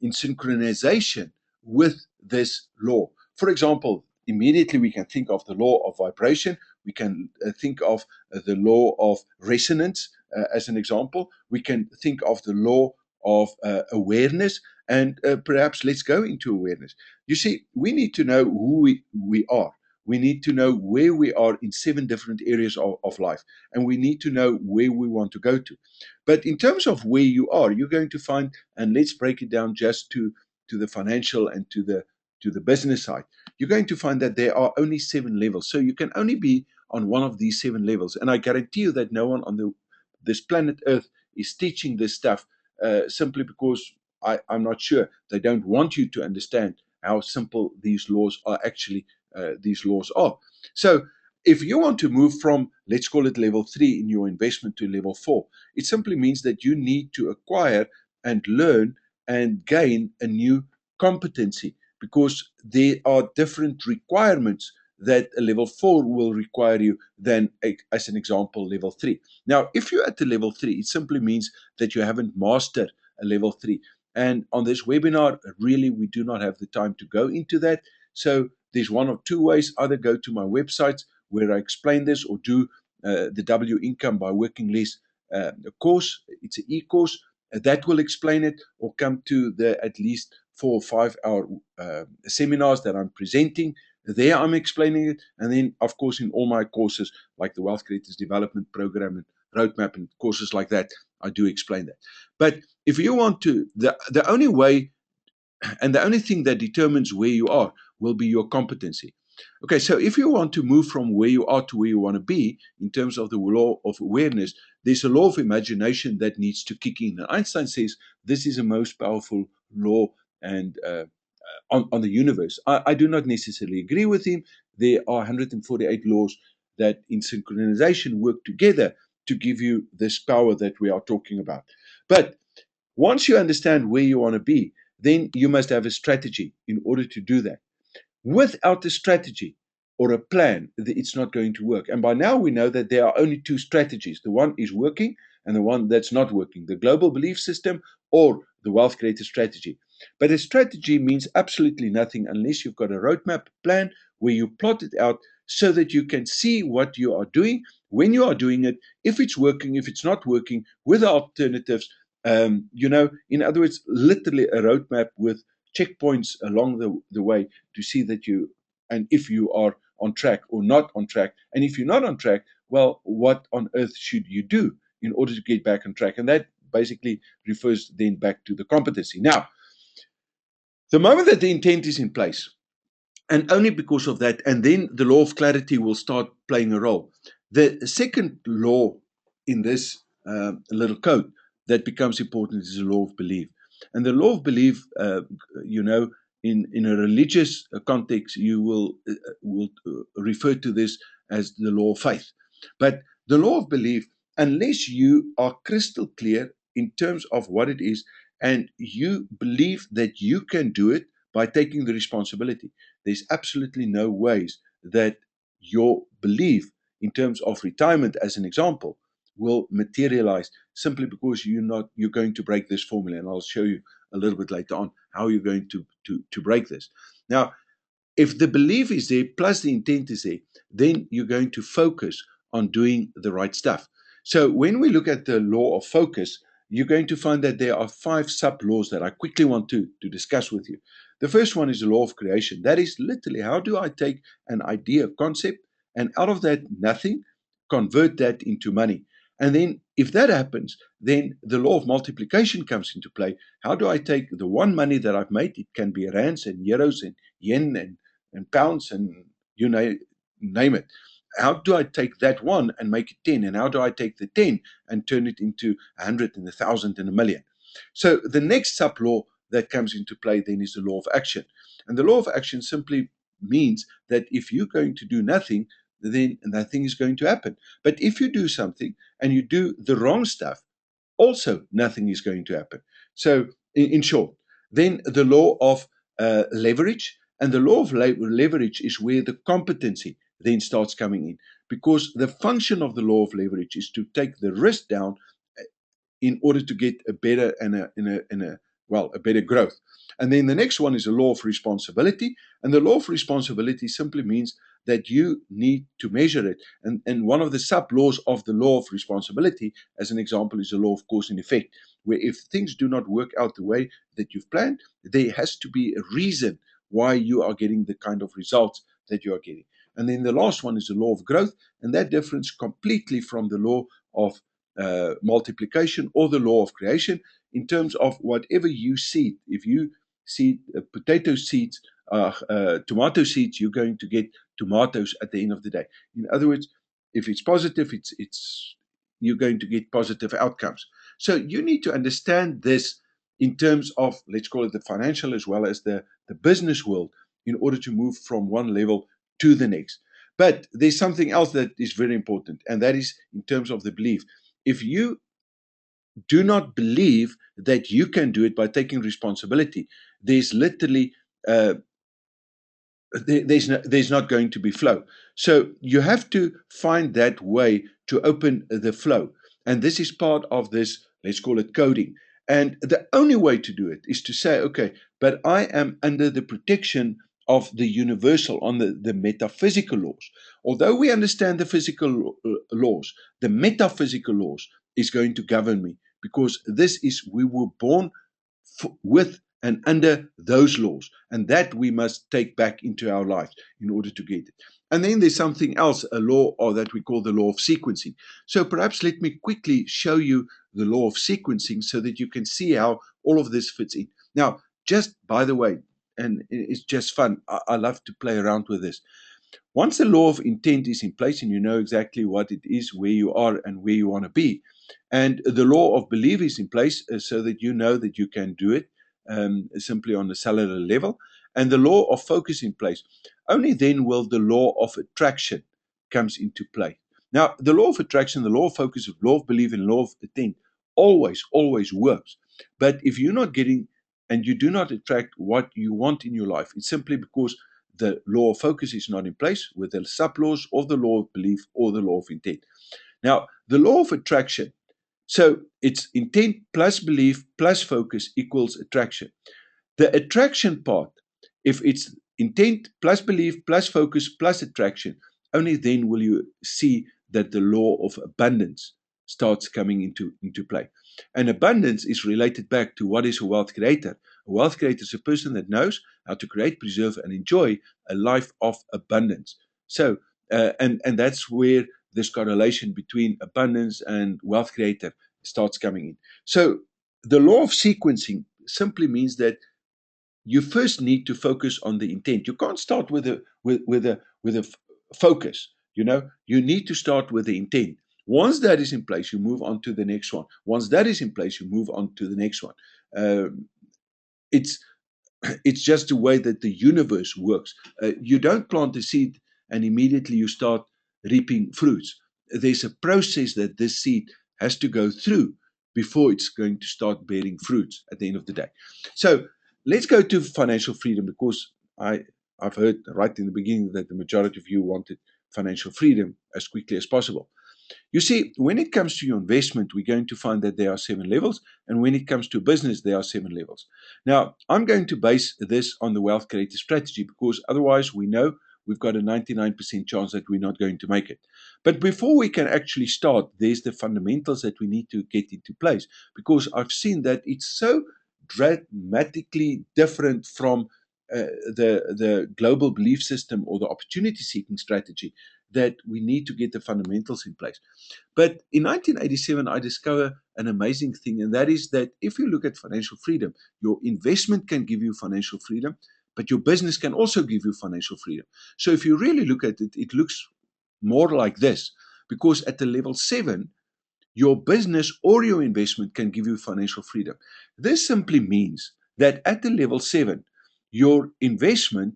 synchronization with this law. For example, immediately we can think of the law of vibration. We can think of the law of resonance as an example. We can think of the law of awareness, and perhaps let's go into awareness. You see, we need to know who we are. We need to know where we are in 7 different areas of life, and we need to know where we want to go to. But in terms of where you are, you're going to find, and let's break it down just to the financial and to the business side. You're going to find that there are only 7 levels. So you can only be on one of these 7 levels. And I guarantee you that no one on this planet Earth is teaching this stuff simply because I'm not sure they don't want you to understand how simple these laws are actually. These laws are. So if you want to move from, let's call it level 3 in your investment to level 4, it simply means that you need to acquire and learn and gain a new competency, because there are different requirements that a level 4 will require you than, as an example, level 3. Now, if you're at the level 3, it simply means that you haven't mastered a level 3. And on this webinar, really, we do not have the time to go into that. So there's one of two ways: either go to my website where I explain this, or do the W Income by Working Less course. It's an e-course that will explain it, or come to the at least 4 or 5 hour seminars that I'm presenting. There I'm explaining it. And then, of course, in all my courses, like the Wealth Creators Development Program and Roadmap and courses like that, I do explain that. But if you want to, the only way and the only thing that determines where you are will be your competency. Okay, so if you want to move from where you are to where you want to be in terms of the law of awareness, there's a law of imagination that needs to kick in. And Einstein says this is the most powerful law and on the universe. I do not necessarily agree with him. There are 148 laws that in synchronization work together to give you this power that we are talking about. But once you understand where you want to be, then you must have a strategy in order to do that. Without a strategy or a plan, it's not going to work. And by now we know that there are only 2 strategies. The one is working and the one that's not working: the global belief system or the wealth creator strategy. But a strategy means absolutely nothing unless you've got a roadmap plan where you plot it out so that you can see what you are doing, when you are doing it, if it's working, if it's not working, with the alternatives. In other words, literally a roadmap with checkpoints along the way to see that you, and if you are on track or not on track. And if you're not on track, well, what on earth should you do in order to get back on track? And that basically refers then back to the competency. Now, the moment that the intent is in place, and only because of that, and then the law of clarity will start playing a role. The second law in this little code that becomes important is the law of belief. And the law of belief, in a religious context, you will refer to this as the law of faith. But the law of belief, unless you are crystal clear in terms of what it is, and you believe that you can do it by taking the responsibility, there's absolutely no ways that your belief in terms of retirement, as an example, will materialize simply because you're going to break this formula. And I'll show you a little bit later on how you're going to break this. Now, if the belief is there plus the intent is there, then you're going to focus on doing the right stuff. So when we look at the law of focus, you're going to find that there are 5 sub laws that I quickly want to discuss with you. The first one is the law of creation. That is literally, how do I take an idea, concept, and out of that nothing, convert that into money. And then if that happens, then the law of multiplication comes into play. How do I take the one money that I've made? It can be rands and euros and yen and pounds and you name it. How do I take that one and make it 10? And how do I take the 10 and turn it into 100 and 1,000 and a million? So the next sub law that comes into play then is the law of action. And the law of action simply means that if you're going to do nothing, then nothing is going to happen. But if you do something and you do the wrong stuff, also nothing is going to happen. So, in short, then the law of leverage, and the law of leverage is where the competency then starts coming in, because the function of the law of leverage is to take the risk down in order to get a better a better growth. And then the next one is the law of responsibility. And the law of responsibility simply means that you need to measure it. And one of the sub laws of the law of responsibility, as an example, is the law of cause and effect, where if things do not work out the way that you've planned, there has to be a reason why you are getting the kind of results that you are getting. And then the last one is the law of growth, and that differs completely from the law of multiplication or the law of creation in terms of whatever you seed. If you seed potato seeds, tomato seeds, you're going to get tomatoes at the end of the day. In other words, if it's positive, it's you're going to get positive outcomes. So you need to understand this in terms of, let's call it the financial as well as the business world, in order to move from one level to the next. But there's something else that is very important, and that is in terms of the belief. If you do not believe that you can do it by taking responsibility, there's literally there's not going to be flow. So you have to find that way to open the flow. And this is part of this, let's call it coding. And the only way to do it is to say, okay, but I am under the protection of the universal, on the metaphysical laws. Although we understand the physical laws, the metaphysical laws is going to govern me, because this is, we were born with and under those laws, and that we must take back into our lives in order to get it. And then there's something else, a law, or that we call the law of sequencing. So perhaps let me quickly show you the law of sequencing so that you can see how all of this fits in. Now, just by the way, and it's just fun, I love to play around with this. Once the law of intent is in place and you know exactly what it is, where you are and where you want to be, and the law of belief is in place, so that you know that you can do it, simply on a cellular level, and the law of focus in place, only then will the law of attraction comes into play. Now, the law of attraction, the law of focus, the law of belief, and the law of intent always works. But if you're not getting and you do not attract what you want in your life, it's simply because the law of focus is not in place with the sub laws of the law of belief or the law of intent. Now, the law of attraction, so it's intent plus belief plus focus equals attraction. The attraction part, if it's intent plus belief plus focus plus attraction, only then will you see that the law of abundance starts coming into play. And abundance is related back to what is a wealth creator. A wealth creator is a person that knows how to create, preserve, and enjoy a life of abundance. So, and that's where this correlation between abundance and wealth creator starts coming in. So, the law of sequencing simply means that you first need to focus on the intent. You can't start with a focus. You need to start with the intent. Once that is in place, you move on to the next one. Once that is in place, you move on to the next one. It's it's just the way that the universe works. You don't plant a seed and immediately you start reaping fruits. There's a process that this seed has to go through before it's going to start bearing fruits at the end of the day. So let's go to financial freedom, because I've heard right in the beginning that the majority of you wanted financial freedom as quickly as possible. You see, when it comes to your investment, we're going to find that there are 7 levels. And when it comes to business, there are 7 levels. Now, I'm going to base this on the wealth creator strategy, because otherwise we know we've got a 99% chance that we're not going to make it. But before we can actually start, there's the fundamentals that we need to get into place, because I've seen that it's so dramatically different from the global belief system or the opportunity seeking strategy, that we need to get the fundamentals in place. But in 1987, I discovered an amazing thing, and that is that if you look at financial freedom, your investment can give you financial freedom, but your business can also give you financial freedom. So if you really look at it, it looks more like this, because at the level 7, your business or your investment can give you financial freedom. This simply means that at the level 7, your investment,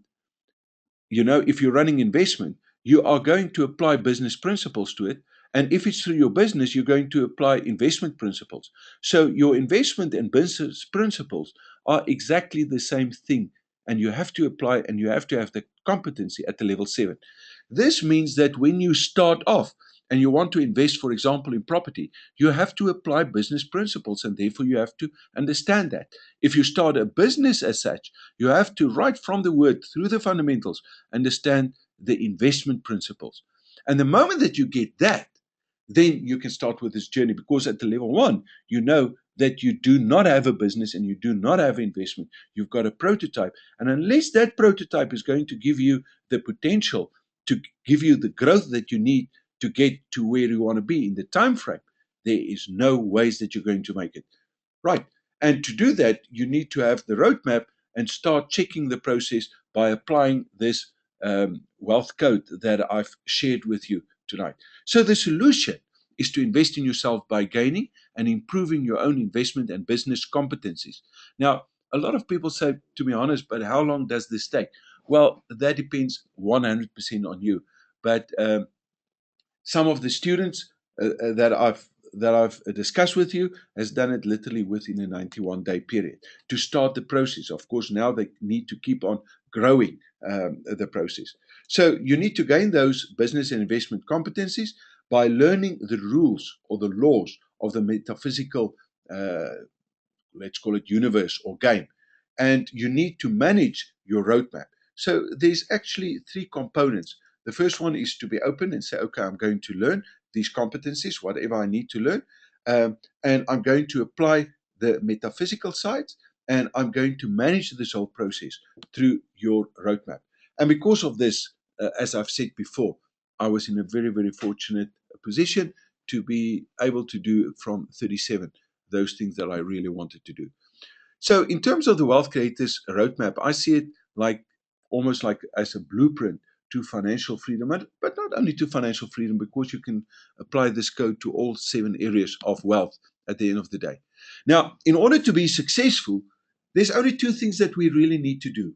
if you're running investment, you are going to apply business principles to it. And if it's through your business, you're going to apply investment principles. So your investment and business principles are exactly the same thing. And you have to apply, and you have to have the competency at the level 7. This means that when you start off and you want to invest, for example, in property, you have to apply business principles, and therefore you have to understand that. If you start a business as such, you have to, right from the word through the fundamentals, understand the investment principles. And the moment that you get that, then you can start with this journey, because at the level 1, you know that you do not have a business and you do not have investment. You've got a prototype. And unless that prototype is going to give you the potential to give you the growth that you need to get to where you want to be in the time frame, there is no ways that you're going to make it. Right. And to do that, you need to have the roadmap and start checking the process by applying this wealth code that I've shared with you tonight. So the solution is to invest in yourself by gaining and improving your own investment and business competencies. Now, a lot of people say, to be honest, but how long does this take? Well, that depends 100% on you. But some of the students that I've discussed with you has done it literally within a 91-day period to start the process. Of course, now they need to keep on growing the process. So you need to gain those business and investment competencies by learning the rules or the laws of the metaphysical, uh, let's call it universe or game. And you need to manage your roadmap. So there's actually 3 components. The first one is to be open and say, okay, I'm going to learn these competencies, whatever I need to learn. And I'm going to apply the metaphysical sides, and I'm going to manage this whole process through your roadmap. And because of this, as I've said before, I was in a very, very fortunate position to be able to do from 37 those things that I really wanted to do. So, in terms of the Wealth Creators Roadmap, I see it like almost like as a blueprint to financial freedom, but not only to financial freedom, because you can apply this code to all 7 areas of wealth at the end of the day. Now, in order to be successful, there's only 2 things that we really need to do.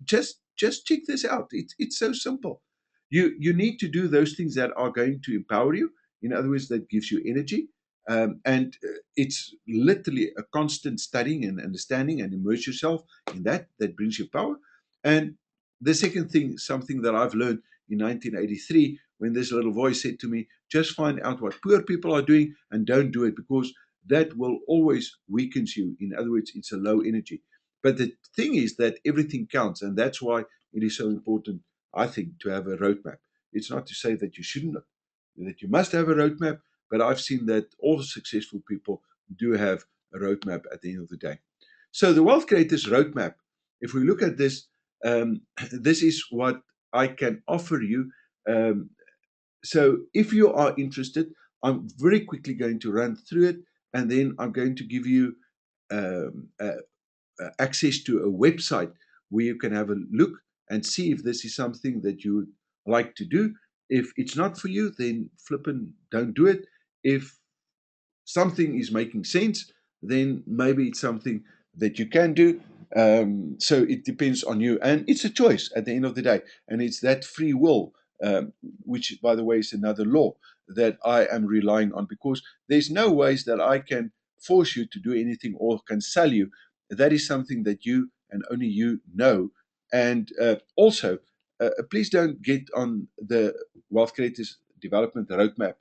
Just check this out. It's so simple. You need to do those things that are going to empower you. In other words, that gives you energy. And it's literally a constant studying and understanding, and immerse yourself in that brings you power. And the second thing, something that I've learned in 1983, when this little voice said to me, just find out what poor people are doing and don't do it, because that will always weakens you. In other words, it's a low energy. But the thing is that everything counts, and that's why it is so important, I think, to have a roadmap. It's not to say that you shouldn't, that you must have a roadmap, but I've seen that all successful people do have a roadmap at the end of the day. So the Wealth Creators Roadmap, if we look at this, this is what I can offer you. So if you are interested, I'm very quickly going to run through it, and then I'm going to give you um, uh, access to a website where you can have a look and see if this is something that you would like to do. If it's not for you, then flippin' don't do it. If something is making sense, then maybe it's something that you can do. So it depends on you, and it's a choice at the end of the day, and it's that free will, which, by the way, is another law that I am relying on, because there's no ways that I can force you to do anything or can sell you. That is something that you and only you know. And also, please don't get on the Wealth Creators Development Roadmap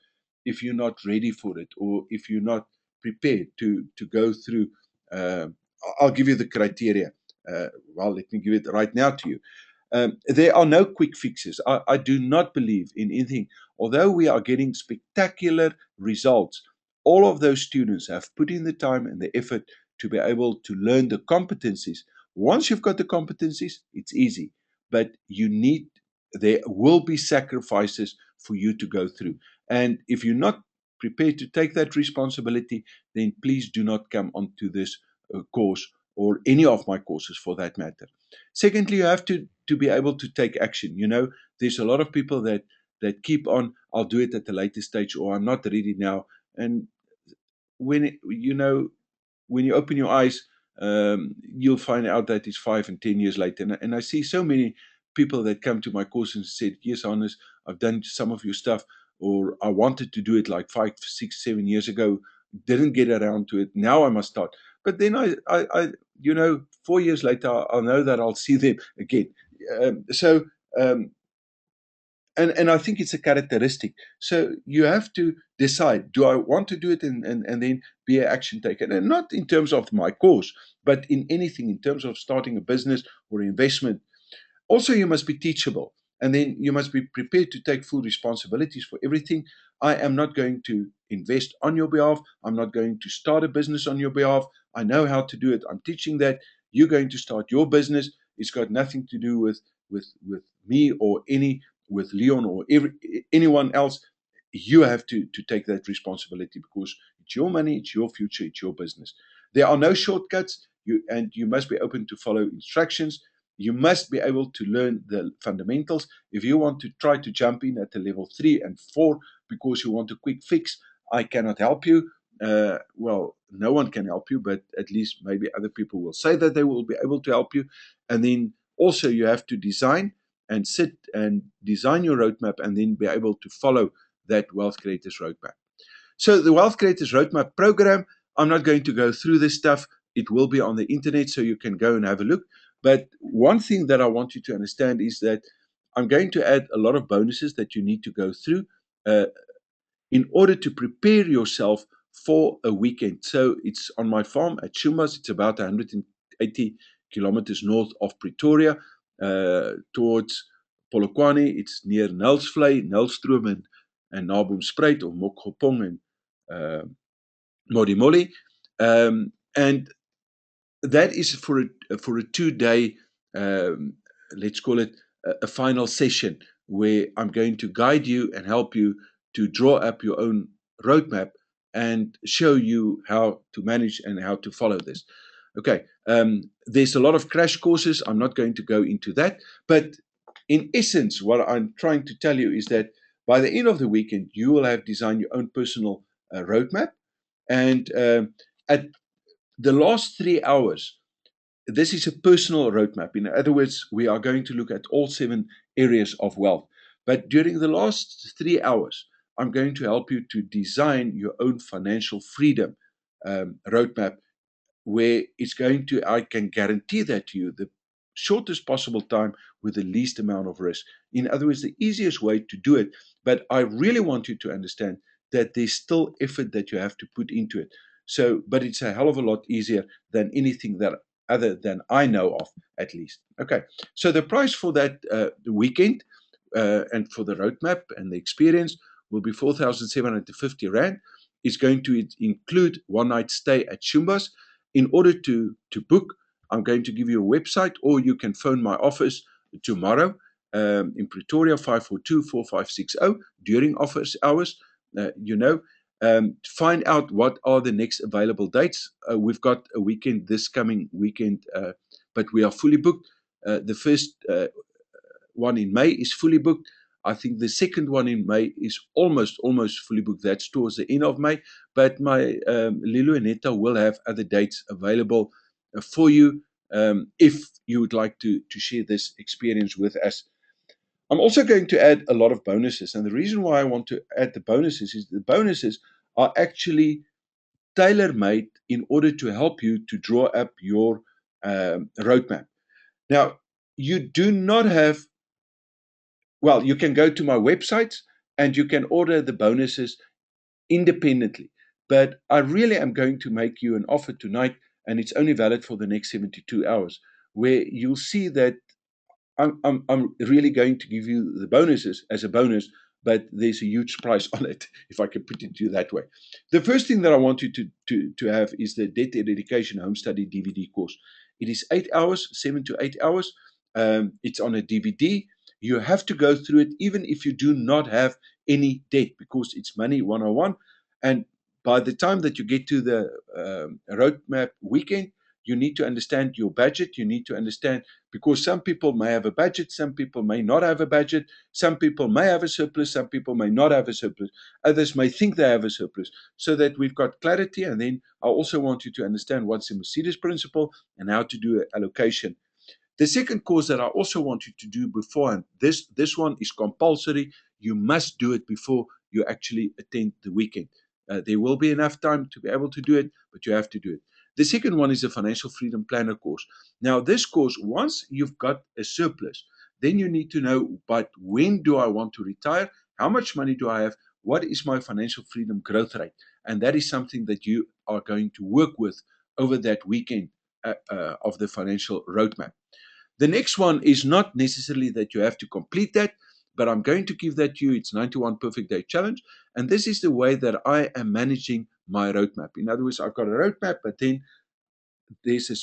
if you're not ready for it, or if you're not prepared to go through. Uh, I'll give you the criteria. Well, let me give it right now to you. There are no quick fixes. I do not believe in anything. Although we are getting spectacular results, all of those students have put in the time and the effort to be able to learn the competencies. Once you've got the competencies, it's easy, but you need there will be sacrifices for you to go through. And if you're not prepared to take that responsibility, then please do not come onto this course or any of my courses for that matter. Secondly, you have to be able to take action. You know, there's a lot of people that keep on, I'll do it at a later stage, or I'm not ready now. And when you know, when you open your eyes, you'll find out that it's 5 and 10 years later. And I see so many people that come to my course and said, "Yes, Hannes, I've done some of your stuff, or I wanted to do it like 5, 6, 7 years ago, didn't get around to it. Now I must start." But then I 4 years later, I'll know that I'll see them again. So um, and I think it's a characteristic. So you have to decide: do I want to do it, and then be an action taker, and not in terms of my course, but in anything, in terms of starting a business or investment. Also, you must be teachable, and then you must be prepared to take full responsibilities for everything. I am not going to invest on your behalf. I'm not going to start a business on your behalf. I know how to do it. I'm teaching that. You're going to start your business. It's got nothing to do with me or with Leon or anyone else. You have to take that responsibility because it's your money, it's your future, it's your business. There are no shortcuts. You must be open to follow instructions. You must be able to learn the fundamentals. If you want to try to jump in at the level 3 and 4 because you want a quick fix, I cannot help you. Well, no one can help you, but at least maybe other people will say that they will be able to help you. And then also, you have to design and sit and design your roadmap and then be able to follow that Wealth Creators Roadmap. So the Wealth Creators Roadmap program, I'm not going to go through this stuff. It will be on the internet so you can go and have a look. But one thing that I want you to understand is that I'm going to add a lot of bonuses that you need to go through uh, in order to prepare yourself for a weekend. So it's on my farm at Shumas. It's about 180 kilometers north of Pretoria, towards Polokwane. It's near Nelsvlei, Nelstroom, and Naboomspruit, or Mokgopong, and uh, Modimolle. And that is for a 2 day, um, let's call it a final session, where I'm going to guide you and help you to draw up your own roadmap and show you how to manage and how to follow this. Okay, there's a lot of crash courses. I'm not going to go into that, but in essence, what I'm trying to tell you is that by the end of the weekend, you will have designed your own personal roadmap, and at the last 3 hours, this is a personal roadmap. In other words, we are going to look at all 7 areas of wealth. But during the last 3 hours, I'm going to help you to design your own financial freedom roadmap, where it's going to, I can guarantee that to you, the shortest possible time with the least amount of risk. In other words, the easiest way to do it. But I really want you to understand that there's still effort that you have to put into it. So, but it's a hell of a lot easier than anything that other than I know of, at least. Okay. So the price for that weekend and for the roadmap and the experience will be 4,750 Rand. It's going to include one night stay at Shumba's. In order to book, I'm going to give you a website, or you can phone my office tomorrow in Pretoria, 542-4560 during office hours. Find out what are the next available dates. We've got a weekend this coming weekend, but we are fully booked. The first one in May is fully booked. I think the second one in May is almost fully booked. That's towards the end of May. But my Lilo and Netta will have other dates available for you, if you would like to share this experience with us. I'm also going to add a lot of bonuses. And the reason why I want to add the bonuses is the bonuses are actually tailor made in order to help you to draw up your roadmap. Now, you do not have, well, you can go to my website and you can order the bonuses independently. But I really am going to make you an offer tonight, and it's only valid for the next 72 hours, where you'll see that I'm really going to give you the bonuses as a bonus, but there's a huge price on it, if I can put it to you that way. The first thing that I want you to have is the Debt Eradication Home Study DVD course. It is 8 hours, 7 to 8 hours. It's on a DVD. You have to go through it even if you do not have any debt, because it's money 101. And by the time that you get to the roadmap weekend, you need to understand your budget. You need to understand, because some people may have a budget, some people may not have a budget, some people may have a surplus, some people may not have a surplus, others may think they have a surplus, so that we've got clarity. And then I also want you to understand what's the Mercedes principle and how to do an allocation. The second course that I also want you to do beforehand, this one is compulsory. You must do it before you actually attend the weekend. There will be enough time to be able to do it, but you have to do it. The second one is a financial freedom planner course. Now, this course, once you've got a surplus, then you need to know, but when do I want to retire? How much money do I have? What is my financial freedom growth rate? And that is something that you are going to work with over that weekend of the financial roadmap. The next one is not necessarily that you have to complete that, but I'm going to give that to you. It's 91 Perfect Day Challenge. And this is the way that I am managing my roadmap. In other words, I've got a roadmap, but then there's a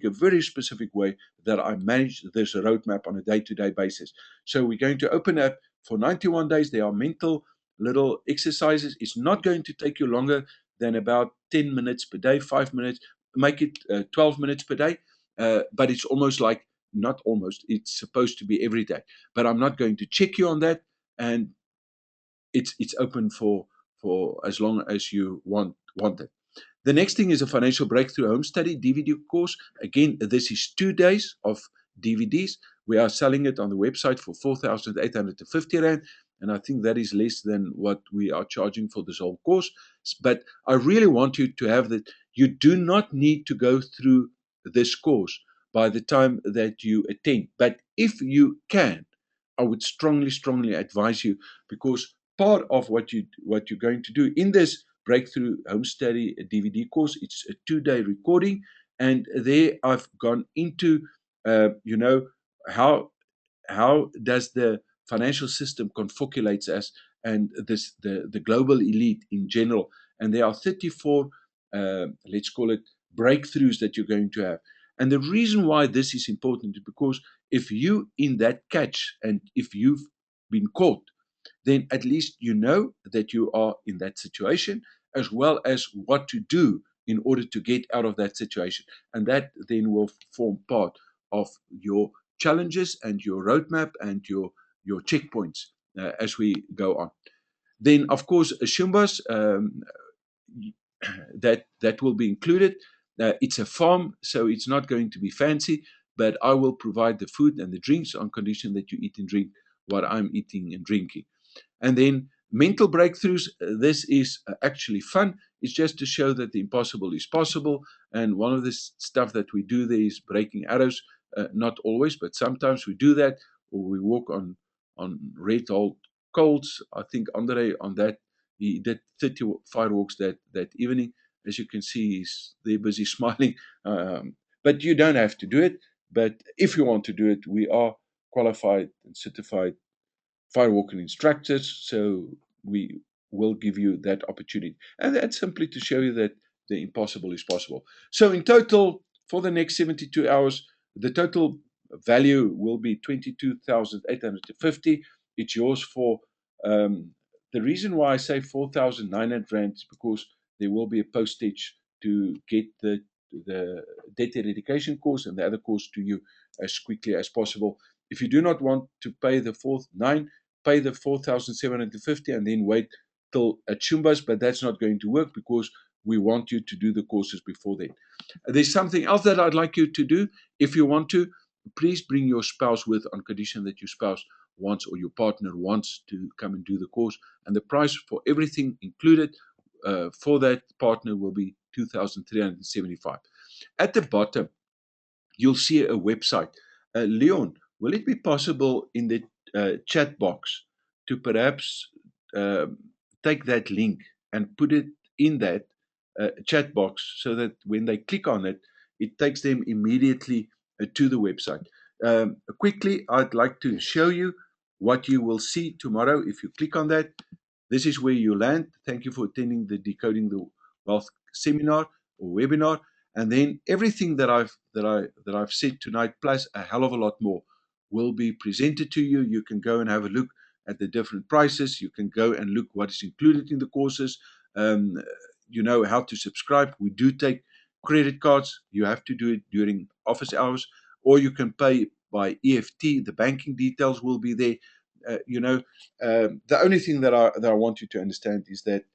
very specific way that I manage this roadmap on a day-to-day basis. So we're going to open up for 91 days. There are mental little exercises. It's not going to take you longer than about 10 minutes per day, 5 minutes. Make it 12 minutes per day. But it's almost like, not almost, it's supposed to be every day. But I'm not going to check you on that. And it's open for as long as you want it. The next thing is a financial breakthrough home study DVD course. Again, this is 2 days of DVDs. We are selling it on the website for 4,850 Rand. And I think that is less than what we are charging for this whole course. But I really want you to have that. You do not need to go through this course by the time that you attend. But if you can, I would strongly, strongly advise you, because part of what you're going to do in this Breakthrough Home Study DVD course, it's a 2-day recording, and there I've gone into, you know, how does the financial system confoculates us, and the global elite in general. And there are 34, let's call it, breakthroughs that you're going to have. And the reason why this is important is because if you in that catch, and if you've been caught, then at least you know that you are in that situation, as well as what to do in order to get out of that situation. And that then will form part of your challenges and your roadmap and your checkpoints as we go on. Then, of course, Shumba's that will be included. It's a farm, so it's not going to be fancy, but I will provide the food and the drinks on condition that you eat and drink what I'm eating and drinking. And then mental breakthroughs. This is actually fun. It's just to show that the impossible is possible. And one of the stuff that we do there is breaking arrows. Not always, but sometimes we do that, or we walk on red hot coals. I think Andre on that, he did 30 fireworks that evening. As you can see, they're busy smiling. But you don't have to do it. But if you want to do it, we are qualified and certified firewalking instructors, so we will give you that opportunity. And that's simply to show you that the impossible is possible. So in total, for the next 72 hours, the total value will be 22,850. It's yours for, the reason why I say 4,900 Rand is because there will be a postage to get the debt eradication course and the other course to you as quickly as possible. If you do not want to pay the fourth nine, pay the 4,750 and then wait till at Shumba's, but that's not going to work because we want you to do the courses before then. There's something else that I'd like you to do. If you want to, please bring your spouse with, on condition that your spouse wants or your partner wants to come and do the course. And the price for everything included for that partner will be 2,375. At the bottom, you'll see a website. Leon, will it be possible in the chat box to perhaps uh, take that link and put it in that chat box so that when they click on it, it takes them immediately to the website? Quickly, I'd like to show you what you will see tomorrow if you click on that. This is where you land. Thank you for attending the Decoding the Wealth seminar or webinar. And then everything that I've said tonight, plus a hell of a lot more, will be presented to you. You can go and have a look at the different prices. You can go and look what is included in the courses. Um, you know how to subscribe. We do take credit cards. You have to do it during office hours, or you can pay by EFT. The banking details will be there. The only thing that I want you to understand is that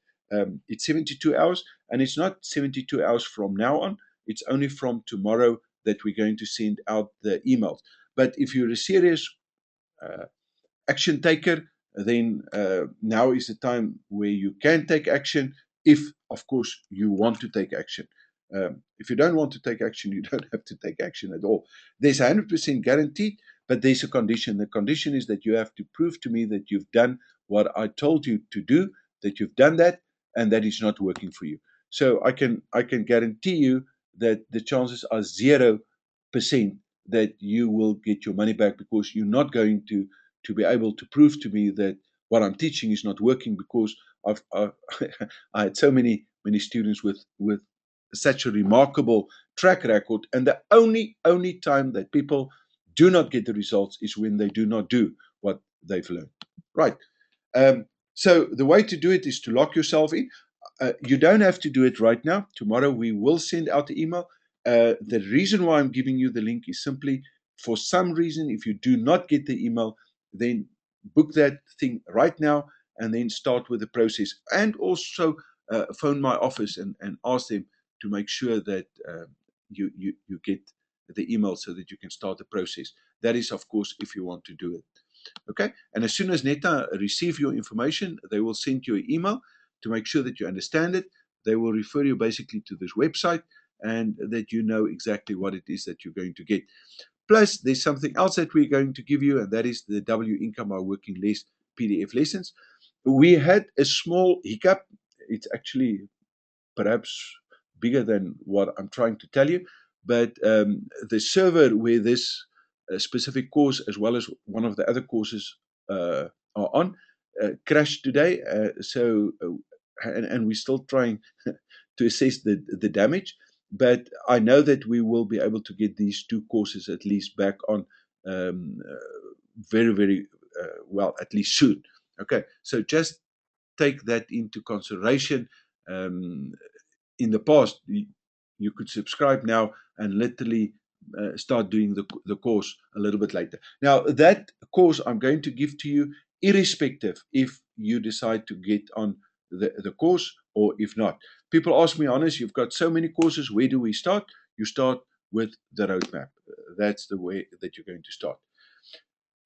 it's 72 hours, and it's not 72 hours from now on. It's only from tomorrow that we're going to send out the emails. But if you're a serious uh, action taker, then now is the time where you can take action if, of course, you want to take action. If you don't want to take action, you don't have to take action at all. There's 100% guaranteed, but there's a condition. The condition is that you have to prove to me that you've done what I told you to do, that you've done that, and that is not working for you. So I can guarantee you that the chances are 0% that you will get your money back, because you're not going to be able to prove to me that what I'm teaching is not working, because I've I had so many students with such a remarkable track record, and the only time that people do not get the results is when they do not do what they've learned. Right. So the way to do it is to lock yourself in. You don't have to do it right now. Tomorrow we will send out the email. The reason why I'm giving you the link is simply, for some reason, if you do not get the email, then book that thing right now and then start with the process. And also phone my office and ask them to make sure that you get the email so that you can start the process. That is, of course, if you want to do it. Okay. And as soon as Neta receive your information, they will send you an email to make sure that you understand it. They will refer you basically to this website and that you know exactly what it is that you're going to get. Plus, there's something else that we're going to give you, and that is the W Income by Working Less PDF lessons. We had a small hiccup. It's actually perhaps bigger than what I'm trying to tell you. But the server where this specific course, as well as one of the other courses, are on, crashed today. And we're still trying to assess the damage. But I know that we will be able to get these two courses at least back on very, very well, at least soon. Okay, so just take that into consideration. Um, in the past, you could subscribe now and literally start doing the course a little bit later. Now, that course I'm going to give to you, irrespective if you decide to get on the course or if not. People ask me, honest, you've got so many courses, where do we start? You start with the roadmap. That's the way that you're going to start.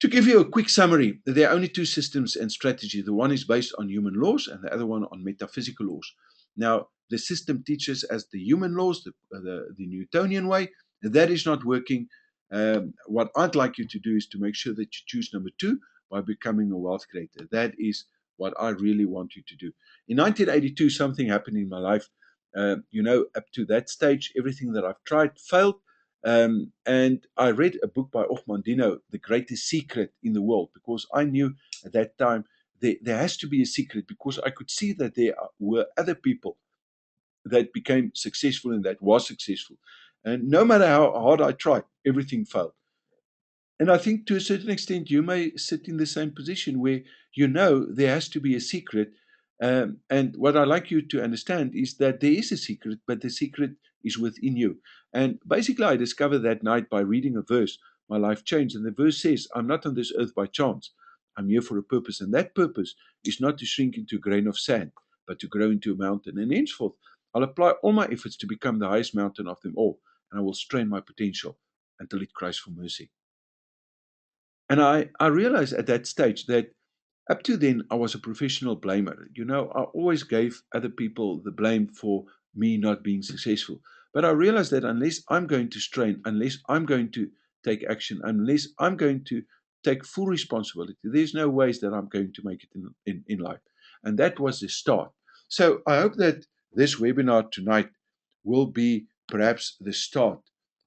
To give you a quick summary, there are only two systems and strategies. The one is based on human laws and the other one on metaphysical laws. Now, the system teaches as the human laws, the Newtonian way. That is not working. What I'd like you to do is to make sure that you choose number two by becoming a wealth creator. That is what I really want you to do. In 1982, something happened in my life. Up to that stage, everything that I've tried failed. And I read a book by Ochmandino, The Greatest Secret in the World, because I knew at that time there has to be a secret, because I could see that there were other people that became successful and that was successful. And no matter how hard I tried, everything failed. And I think to a certain extent, you may sit in the same position where you know there has to be a secret. And what I like you to understand is that there is a secret, but the secret is within you. And basically, I discovered that night by reading a verse. My life changed. And the verse says, I'm not on this earth by chance. I'm here for a purpose. And that purpose is not to shrink into a grain of sand, but to grow into a mountain. And henceforth, I'll apply all my efforts to become the highest mountain of them all. And I will strain my potential until it cries for mercy. And I realized at that stage that up to then I was a professional blamer. I always gave other people the blame for me not being successful. But I realized that unless I'm going to strain, unless I'm going to take action, unless I'm going to take full responsibility, there's no ways that I'm going to make it in life. And that was the start. So I hope that this webinar tonight will be perhaps the start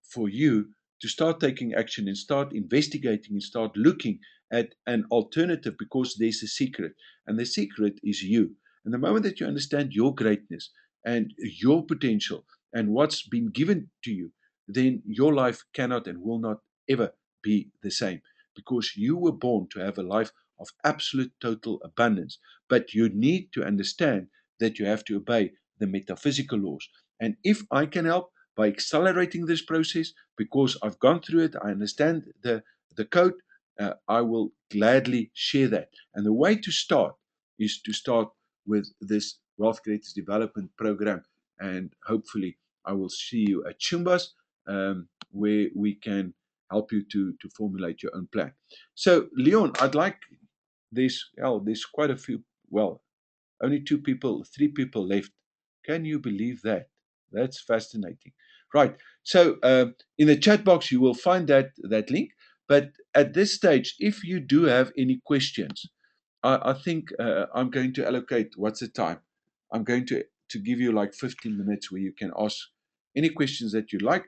for you to start taking action and start investigating and start looking at an alternative, because there's a secret, and the secret is you. And the moment that you understand your greatness and your potential and what's been given to you, then your life cannot and will not ever be the same. because you were born to have a life of absolute total abundance. But you need to understand that you have to obey the metaphysical laws. And if I can help by accelerating this process, because I've gone through it, I understand the code, I will gladly share that. And the way to start is to start with this Wealth Creators Development Program. And hopefully, I will see you at Chumbas, where we can help you to formulate your own plan. So, Leon, I'd like this. Well, there's quite a few. Well, only two people, three people left. Can you believe that? That's fascinating. Right. So, in the chat box, you will find that link. But at this stage, if you do have any questions, I think I'm going to allocate. What's the time? I'm going to give you like 15 minutes where you can ask any questions that you like.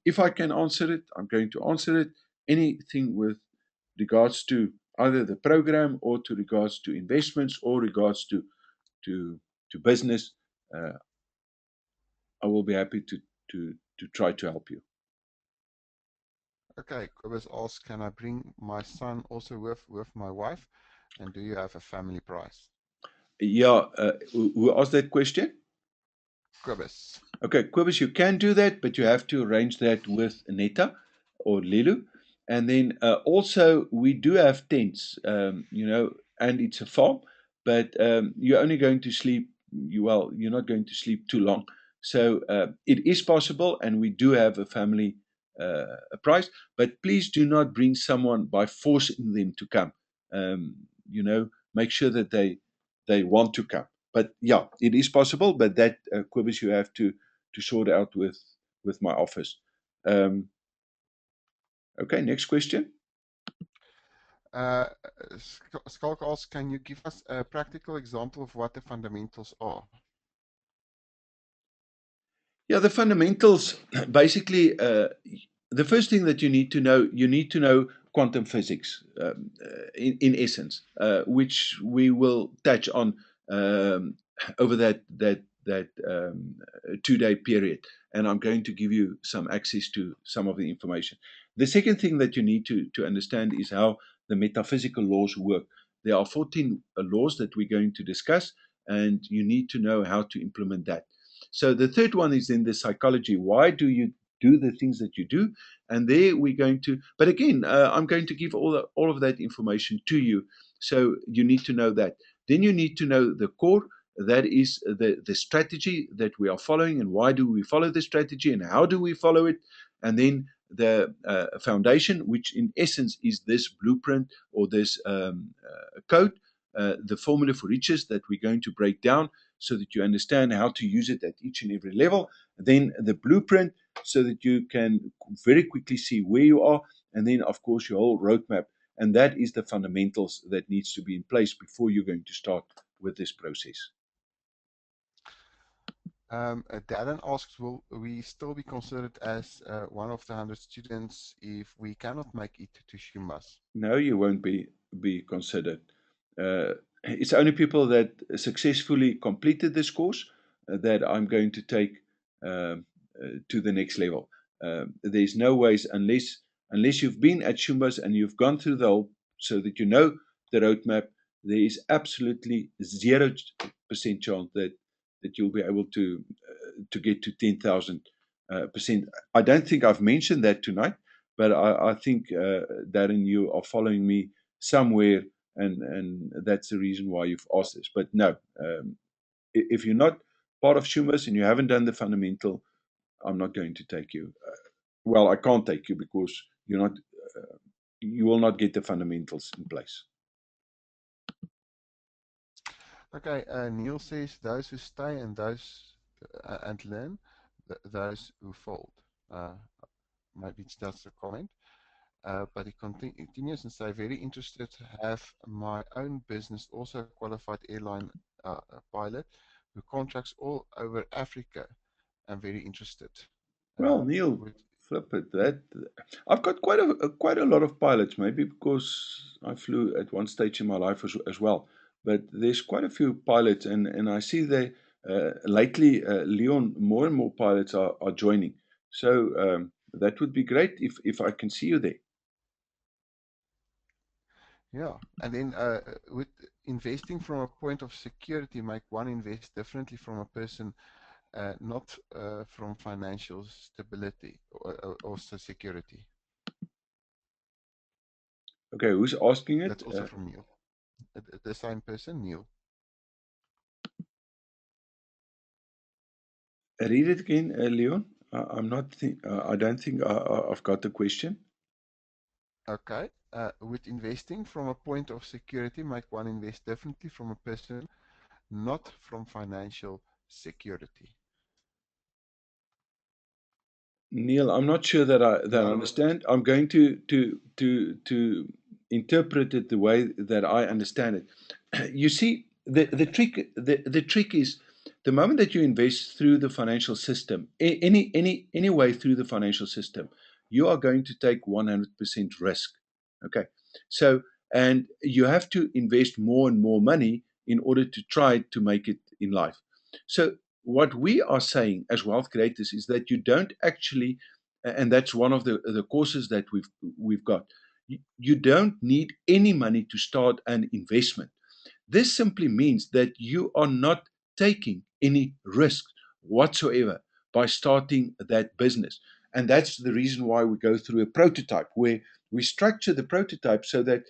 If I can answer it, I'm going to answer it. Anything with regards to either the program or to regards to investments or regards to to business, uh, I will be happy to try to help you. Okay, Cobus asks, can I bring my son also with my wife? And do you have a family price? Yeah, who asked that question? Cobus. Okay, Quibus, you can do that, but you have to arrange that with Netta or Lilu. And then also, we do have tents, and it's a farm, but you're only going to sleep, you're not going to sleep too long. So it is possible, and we do have a family a price, but please do not bring someone by forcing them to come. Make sure that they want to come. But yeah, it is possible, but that, Quibus, you have to sort out with my office. Um, okay, next question. Uh, Skalk asks, can you give us a practical example of what the fundamentals are? Yeah, the fundamentals basically. The first thing that you need to know quantum physics, in essence, which we will touch on over that 2 day period, and I'm going to give you some access to some of the information. The second thing that you need to understand is how the metaphysical laws work. There are 14 laws that we're going to discuss, and you need to know how to implement that. So the third one is in the psychology. Why do you do the things that you do? And there we're going to. But again, I'm going to give all of that information to you. So you need to know that. Then you need to know the core. That is the strategy that we are following, and why do we follow the strategy, and how do we follow it? And then the foundation, which in essence is this blueprint or this code, the formula for riches that we're going to break down so that you understand how to use it at each and every level. Then the blueprint so that you can very quickly see where you are. And then, of course, your whole roadmap. And that is the fundamentals that needs to be in place before you're going to start with this process. Darren asks, will we still be considered as one of the 100 students if we cannot make it to Shimbas? No, you won't be considered. It's only people that successfully completed this course that I'm going to take to the next level. There's no ways unless you've been at Shumbas and you've gone through the whole, so that you know the roadmap. There is absolutely 0% chance that you'll be able to get to 10,000%. I don't think I've mentioned that tonight, but I think, Darren, you are following me somewhere, and that's the reason why you've asked this. But no, if you're not part of Shumas and you haven't done the fundamental, I'm not going to take you. Well, I can't take you because you're not. You will not get the fundamentals in place. Okay, Neil says those who stay and those and learn, those who fold. Uh, Maybe it's just a comment. But he continues and say, very interested to have my own business, also a qualified airline pilot who contracts all over Africa. I'm very interested. Well, Neil, Would flip it. That I've got quite a lot of pilots. Maybe because I flew at one stage in my life as well. But there's quite a few pilots, and I see they lately, Leon, more and more pilots are joining. So that would be great if I can see you there. Yeah, and then would investing from a point of security make one invest differently from a person not from financial stability or security? Okay, who's asking it? That's also from Neil. The same person, Neil. Read it again, Leon. I don't think I've got the question. Okay. Would investing from a point of security make one invest differently from a person not from financial security? Neil, I'm not sure that I No. understand. I'm going to interpret it the way that I understand it. You see, the trick is the moment that you invest through the financial system, any way through the financial system, you are going to take 100% risk. Okay, so and you have to invest more and more money in order to try to make it in life. So what we are saying as wealth creators is that you don't actually, and that's one of the courses that we've got. You don't need any money to start an investment. This simply means that you are not taking any risk whatsoever by starting that business. And that's the reason why we go through a prototype where we structure the prototype so that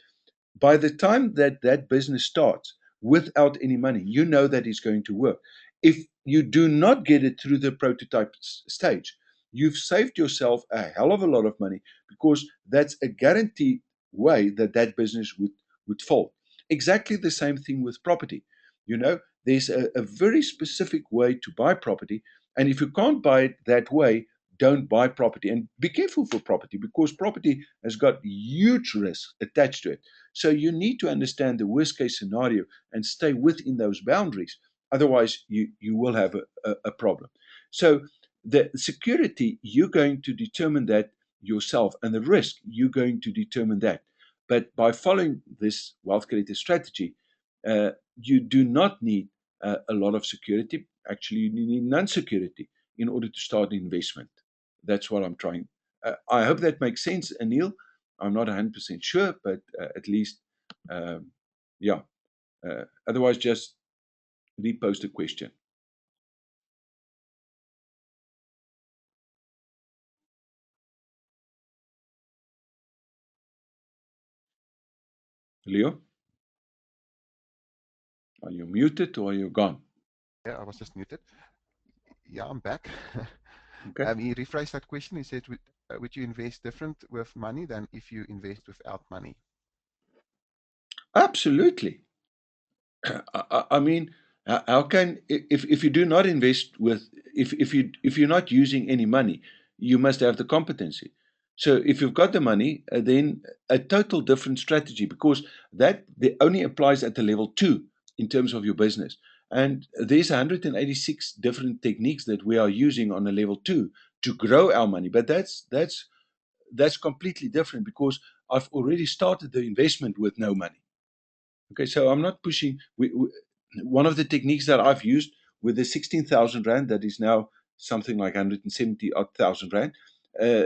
by the time that that business starts without any money, you know that it's going to work. If you do not get it through the prototype stage, you've saved yourself a hell of a lot of money because that's a guaranteed way that that business would fall. Exactly the same thing with property. You know, there's a very specific way to buy property. And if you can't buy it that way, don't buy property. And be careful for property because property has got huge risks attached to it. So you need to understand the worst case scenario and stay within those boundaries. Otherwise, you will have a problem. So the security, you're going to determine that yourself, and the risk, you're going to determine that. But by following this wealth creator strategy, you do not need a lot of security. Actually, you need none security in order to start an investment. That's what I'm trying. I hope that makes sense, Anil. I'm not 100% sure, but at least, um, yeah. Otherwise, just repost a question. Leo, are you muted or are you gone? Yeah, I was just muted. Yeah, I'm back. Okay. He rephrased that question. He said, would you invest different with money than if you invest without money? Absolutely. I mean, how can if you do not invest with if you're not using any money, you must have the competency. So if you've got the money, then a total different strategy because that only applies at the level 2 in terms of your business. And there's 186 different techniques that we are using on a level 2 to grow our money. But that's completely different because I've already started the investment with no money. Okay, so I'm not pushing. One of the techniques that I've used with the 16,000 rand, that is now something like 170 odd thousand rand,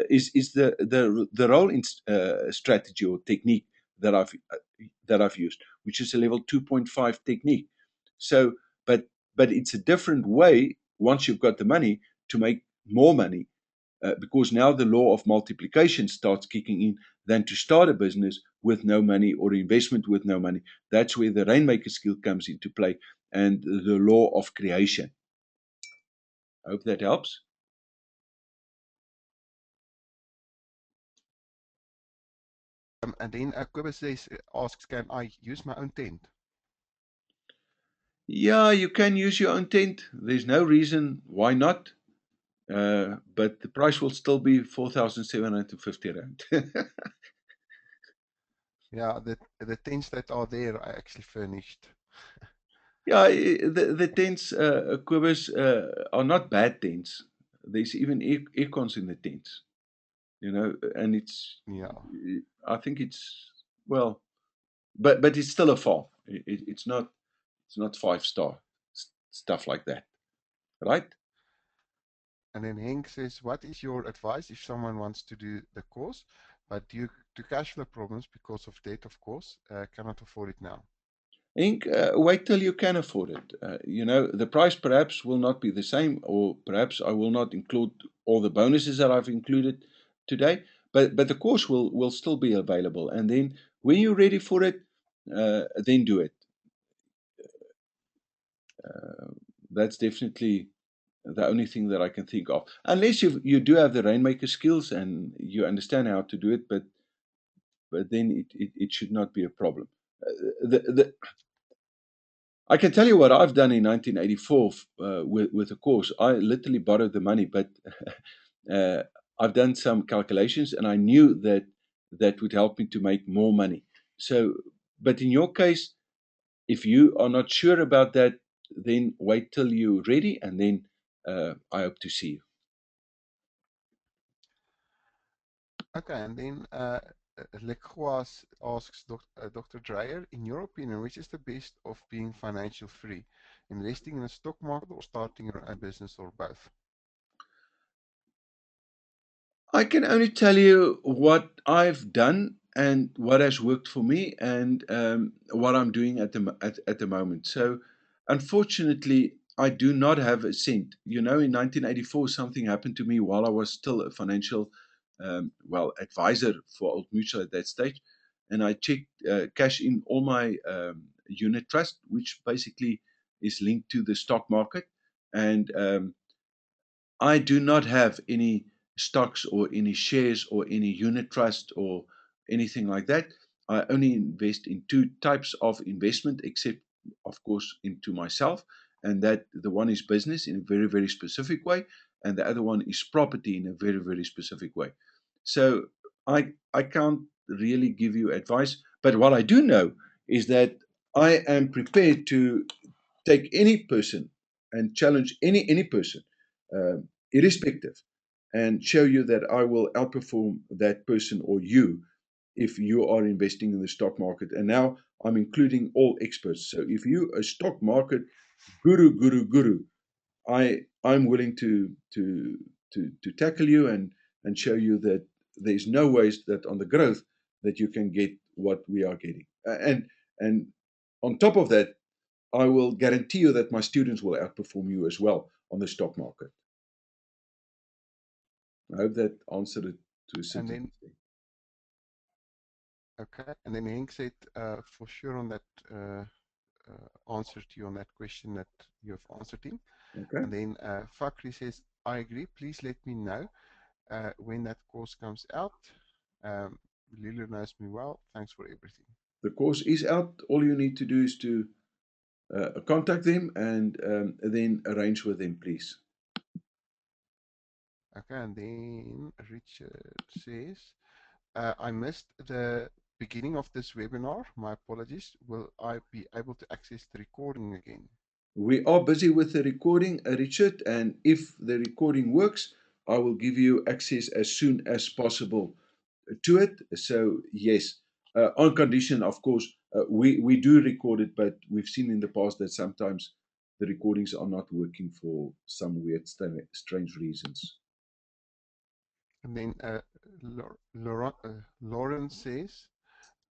is the role in strategy or technique that I've used, which is a level 2.5 technique. So, but it's a different way once you've got the money to make more money because now the law of multiplication starts kicking in than to start a business with no money or investment with no money. That's where the rainmaker skill comes into play and the law of creation. I hope that helps. And then Kobus asks, can I use my own tent? Yeah, you can use your own tent. There's no reason why not. But the price will still be 4,750 rand. Yeah, the tents that are there are actually furnished. Yeah, the tents, Kobus, are not bad tents. There's even aircons in the tents. And Yeah. I think it's well, but it's still a farm. It's not 5-star stuff like that, right? And then Henk says, what is your advice if someone wants to do the course, but due to cash flow problems because of debt, of course, cannot afford it now. Inc, wait till you can afford it. The price perhaps will not be the same, or perhaps I will not include all the bonuses that I've included today, but the course will still be available. And then when you're ready for it, then do it. That's definitely the only thing that I can think of. Unless you do have the rainmaker skills and you understand how to do it, but then it should not be a problem. The I can tell you what I've done in 1984 with a course. I literally borrowed the money, but uh, I've done some calculations, and I knew that that would help me to make more money. So, but in your case, if you are not sure about that, then wait till you're ready, and then I hope to see you. Okay, and then Lekwas asks Dr. Dreyer, in your opinion, which is the best of being financial free? Investing in the stock market or starting your own business or both? I can only tell you what I've done and what has worked for me, and what I'm doing at the moment. So, unfortunately, I do not have a cent. In 1984, something happened to me while I was still a financial, advisor for Old Mutual at that stage, and I checked cash in all my unit trust, which basically is linked to the stock market, and I do not have any stocks or any shares or any unit trust or anything like that. I only invest in two types of investment, except, of course, into myself. And that the one is business in a very, very specific way, and the other one is property in a very, very specific way. So I can't really give you advice, but what I do know is that I am prepared to take any person and challenge any person, irrespective, and show you that I will outperform that person or you if you are investing in the stock market. And now I'm including all experts. So if you a stock market guru, I'm willing to tackle you and show you that there's no ways that on the growth that you can get what we are getting. And on top of that, I will guarantee you that my students will outperform you as well on the stock market. I hope that answered it to a And certain then, extent. okay, and then Henk said, for sure on that answer to you on that question that you have answered him. Okay. And then Fakri says, I agree, please let me know when that course comes out. Lila knows me well. Thanks for everything. The course is out. All you need to do is to contact them and then arrange with them, please. Okay, and then Richard says, I missed the beginning of this webinar. My apologies. Will I be able to access the recording again? We are busy with the recording, Richard, and if the recording works, I will give you access as soon as possible to it. So, yes, on condition, of course, we do record it, but we've seen in the past that sometimes the recordings are not working for some weird, strange reasons. And then Lauren says,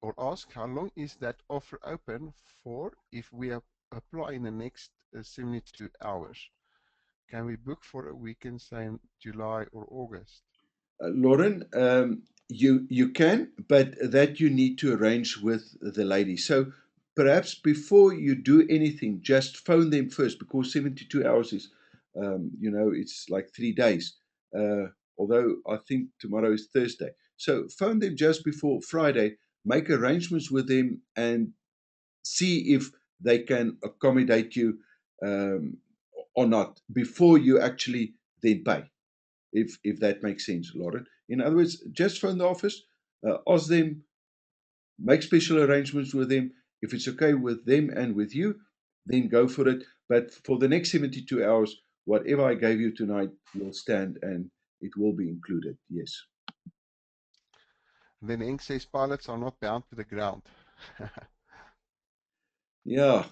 or ask, how long is that offer open for if we apply in the next 72 hours? Can we book for a weekend, say in July or August? Lauren, you can, but that you need to arrange with the lady. So perhaps before you do anything, just phone them first, because 72 hours is, it's like 3 days. Uh, although I think tomorrow is Thursday. So phone them just before Friday, make arrangements with them, and see if they can accommodate you um, or not before you actually then pay, if that makes sense, Lauren. In other words, just phone the office, ask them, make special arrangements with them. If it's okay with them and with you, then go for it. But for the next 72 hours, whatever I gave you tonight will stand and it will be included. Yes. And then Henk says pilots are not bound to the ground. Yeah,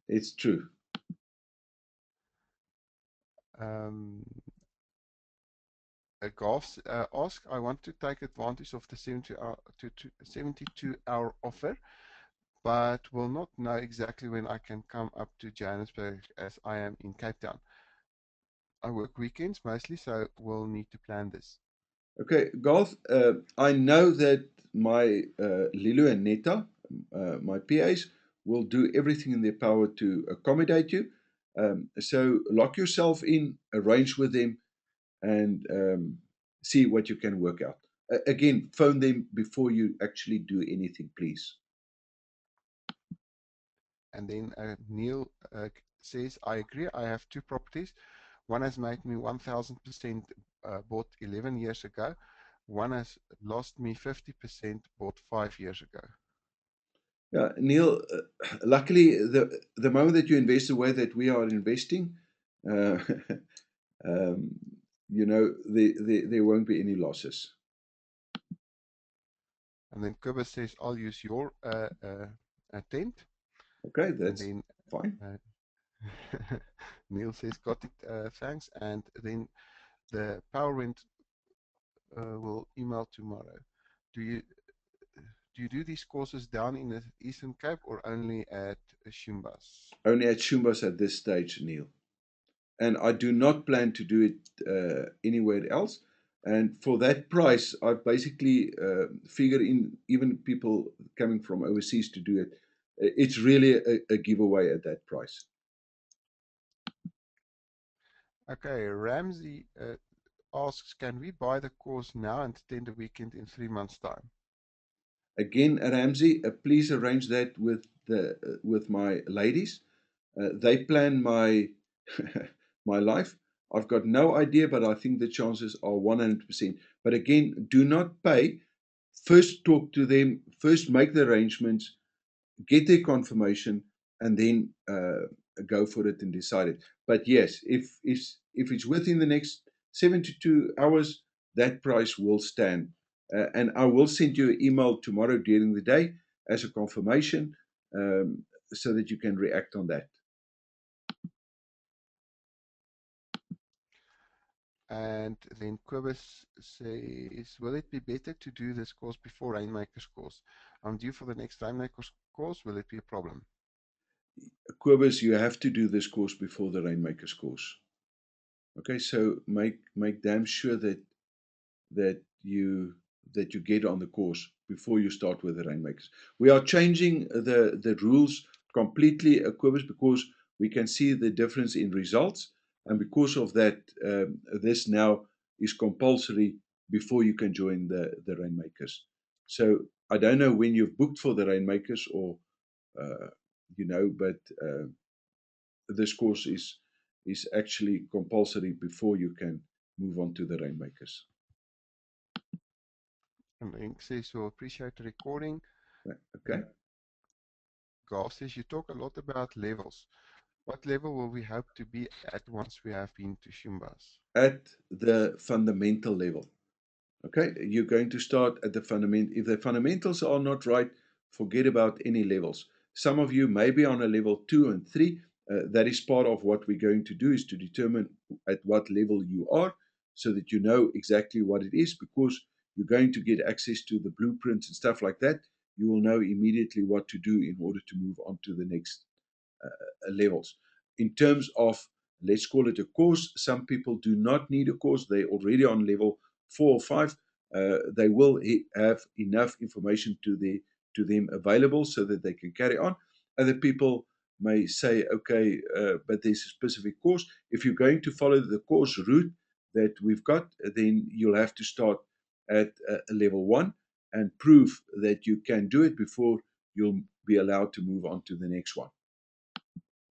it's true. um, Golf ask, I want to take advantage of the 72-hour offer, but will not know exactly when I can come up to Johannesburg as I am in Cape Town. I work weekends mostly, so we'll need to plan this. Okay, Garth, I know that my Lulu and Neta, my PAs, will do everything in their power to accommodate you. So lock yourself in, arrange with them, and see what you can work out. Again, phone them before you actually do anything, please. And then Neil says, I agree, I have two properties. One has made me 1000% bought 11 years ago. One has lost me 50% bought 5 years ago. Yeah, Neil, luckily, the moment that you invest the way that we are investing, uh, um, there won't be any losses. And then Kubus says, I'll use your tent. Okay, And that's then fine. Neil says, got it, thanks. And then the Power Wind will email tomorrow. Do you do these courses down in the Eastern Cape or only at Shumbas? Only at Shumbas at this stage, Neil. And I do not plan to do it anywhere else. And for that price, I basically figure in even people coming from overseas to do it. It's really a giveaway at that price. Okay, Ramsey asks, can we buy the course now and attend the weekend in 3 months' time? Again, Ramsey, please arrange that with my ladies. They plan my my life. I've got no idea, but I think the chances are 100%. But again, do not pay. First, talk to them. First, make the arrangements, get their confirmation, and then go for it and decide it. But yes, if it's within the next 72 hours, that price will stand. And I will send you an email tomorrow during the day as a confirmation, so that you can react on that. And then Quibus says, will it be better to do this course before Rainmaker's course? I'm due for the next Rainmaker's course. Will it be a problem? Quibus, you have to do this course before the Rainmakers course. Okay, so make damn sure that you that you get on the course before you start with the Rainmakers. We are changing the rules completely, Quibus, because we can see the difference in results, and because of that, this now is compulsory before you can join the Rainmakers. So I don't know when you've booked for the Rainmakers, or uh, but this course is actually compulsory before you can move on to the Rainmakers. And Link says, so appreciate the recording. Okay. Golf says, you talk a lot about levels. What level will we hope to be at once we have been to Shumbas? At the fundamental level. Okay, you're going to start at the fundament. If the fundamentals are not right, forget about any levels. Some of you may be on a level 2 and 3. That is part of what we're going to do, is to determine at what level you are, so that you know exactly what it is, because you're going to get access to the blueprints and stuff like that. You will know immediately what to do in order to move on to the next levels. In terms of, let's call it a course, some people do not need a course. They're already on level 4 or 5. They will have enough information to them available so that they can carry on. Other people may say, okay, but there's a specific course. If you're going to follow the course route that we've got, then you'll have to start at level 1 and prove that you can do it before you'll be allowed to move on to the next one.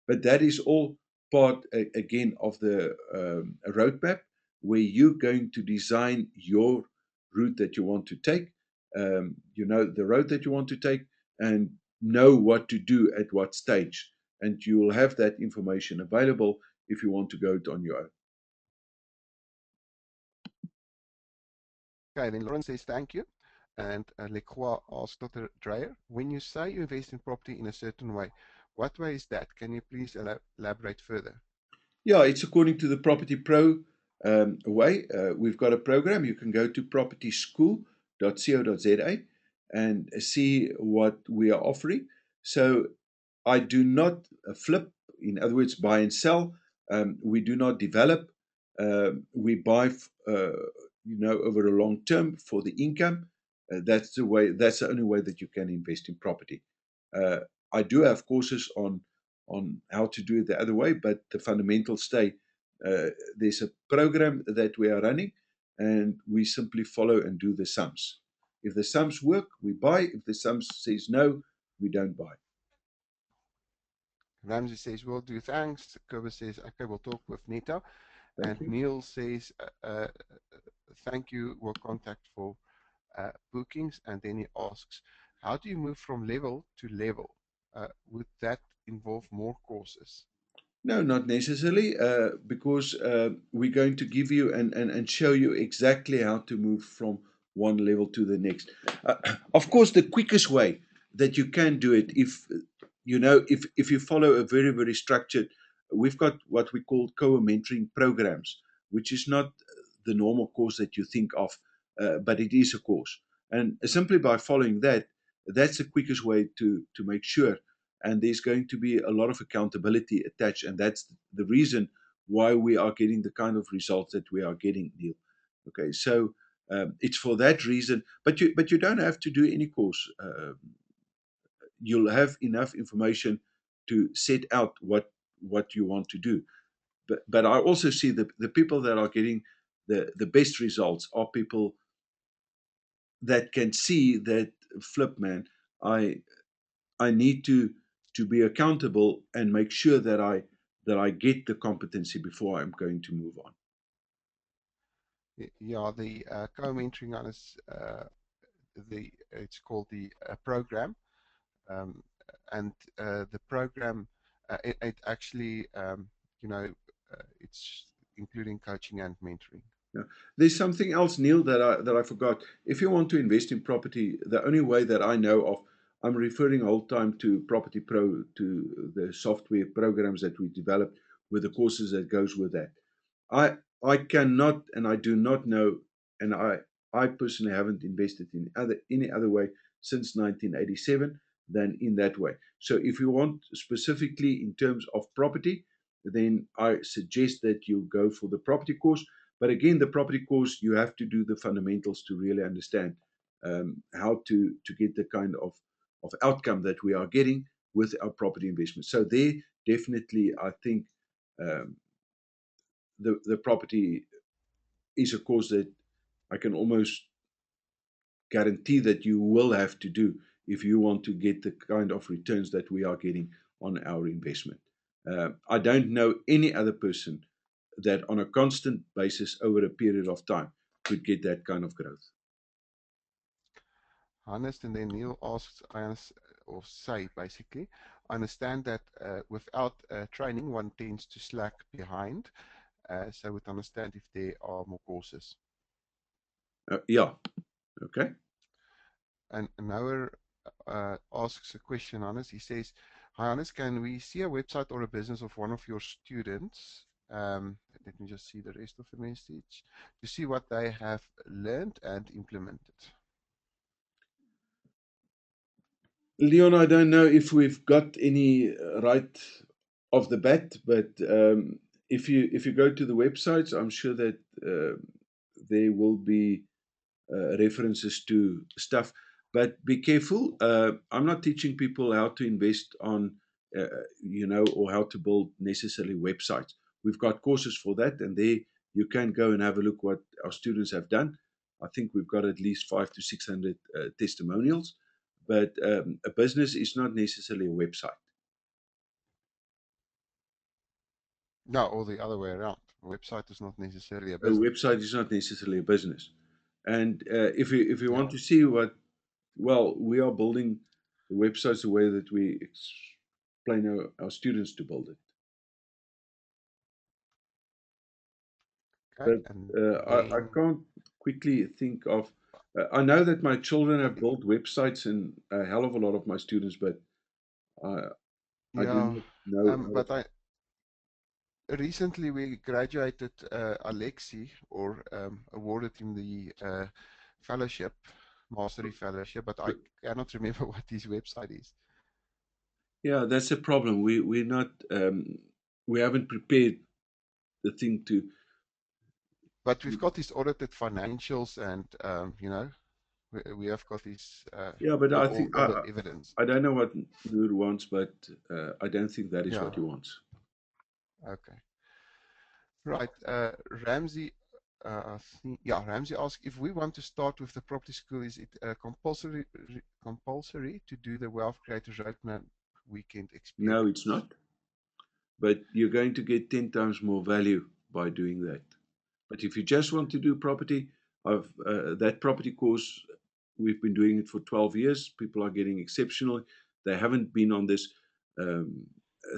But that is all part, again, of the roadmap, where you're going to design your route that you want to take. The road that you want to take, and know what to do at what stage. And you will have that information available if you want to go it on your own. Okay, then Lauren says thank you. And Lekwa asks Dr. Dreyer, when you say you invest in property in a certain way, what way is that? Can you please elaborate further? Yeah, it's according to the Property Pro way. We've got a program. You can go to propertyschool.co.za and see what we are offering. So I do not flip, in other words, buy and sell. We do not develop. We buy, over a long term for the income. That's the way. That's the only way that you can invest in property. Uh, I do have courses on how to do it the other way, but the fundamentals stay. There's a program that we are running, and we simply follow and do the sums. If the sums work, we buy. If the sums says no, we don't buy. Ramsey says, "Will do, thanks." Kobus says, "Okay, we'll talk with Nita." Thank And you. Neil says, "Thank you. We'll contact for bookings." And then he asks, "How do you move from level to level? Would that involve more courses?" No, not necessarily, because we're going to give you and show you exactly how to move from one level to the next. Of course, the quickest way that you can do it, if you follow a very very structured, we've got what we call co-mentoring programs, which is not the normal course that you think of, but it is a course, and simply by following that, that's the quickest way to make sure, and there's going to be a lot of accountability attached, and that's the reason why we are getting the kind of results that we are getting, Neil. Okay, so it's for that reason, but you don't have to do any course. You'll have enough information to set out what you want to do. But I also see the people that are getting the best results are people that can see that, flip man, I I need to be accountable and make sure that I get the competency before I'm going to move on. Yeah, the co-mentoring on is it's called the program, um, and the program it actually it's including coaching and mentoring. Yeah. There's something else, Neil, that I forgot. If you want to invest in property, the only way that I know of, I'm referring all the time to Property Pro, to the software programs that we developed with the courses that goes with that. I I cannot and I do not know, and I personally haven't invested in any other way since 1987 than in that way. So if you want specifically in terms of property, then I suggest that you go for the property course. But again, the property course, you have to do the fundamentals to really understand how to get the kind of outcome that we are getting with our property investment. So there, definitely, I think um, the property is a course that I can almost guarantee that you will have to do if you want to get the kind of returns that we are getting on our investment. I don't know any other person that on a constant basis over a period of time could get that kind of growth. Honest, and then Neil asks, or say basically, I understand that without training, one tends to slack behind. So I would understand if there are more courses. Yeah, okay. And Noah asks a question, Hannes. He says, "Hi, Hannes, can we see a website or a business of one of your students?" Let me just see the rest of the message to see what they have learned and implemented. Leon, I don't know if we've got any right off the bat, but if you go to the websites, I'm sure that there will be references to stuff. But be careful. I'm not teaching people how to invest on, or how to build necessarily websites. We've got courses for that, and there you can go and have a look what our students have done. I think we've got at least 500 to 600 testimonials. But a business is not necessarily a website. No, or the other way around. A website is not necessarily a A business. website is not necessarily a business. And if you Yeah. want to see what, well, we are building the websites the way that we explain our students to build it. Okay. But And I then, can't quickly think of. I know that my children have okay. built websites and a hell of a lot of my students, but I do Yeah. not know how. But recently we graduated Alexi, or awarded him the fellowship, mastery fellowship, but I cannot remember what his website is. Yeah, that's a problem. We're not we haven't prepared the thing But we've to got his audited financials, and we have got his yeah, but I think all the evidence. I don't know what Noor wants, but I don't think that is what Yeah. he wants. Okay. Right. Ramsey. Ramsey asked if we want to start with the property school, is it compulsory to do the Wealth Creators Roadmap weekend No, it's experience? not. But you're going to get 10 times more value by doing that. But if you just want to do property, that property course, we've been doing it for 12 years. People are getting exceptional. They haven't been on this um,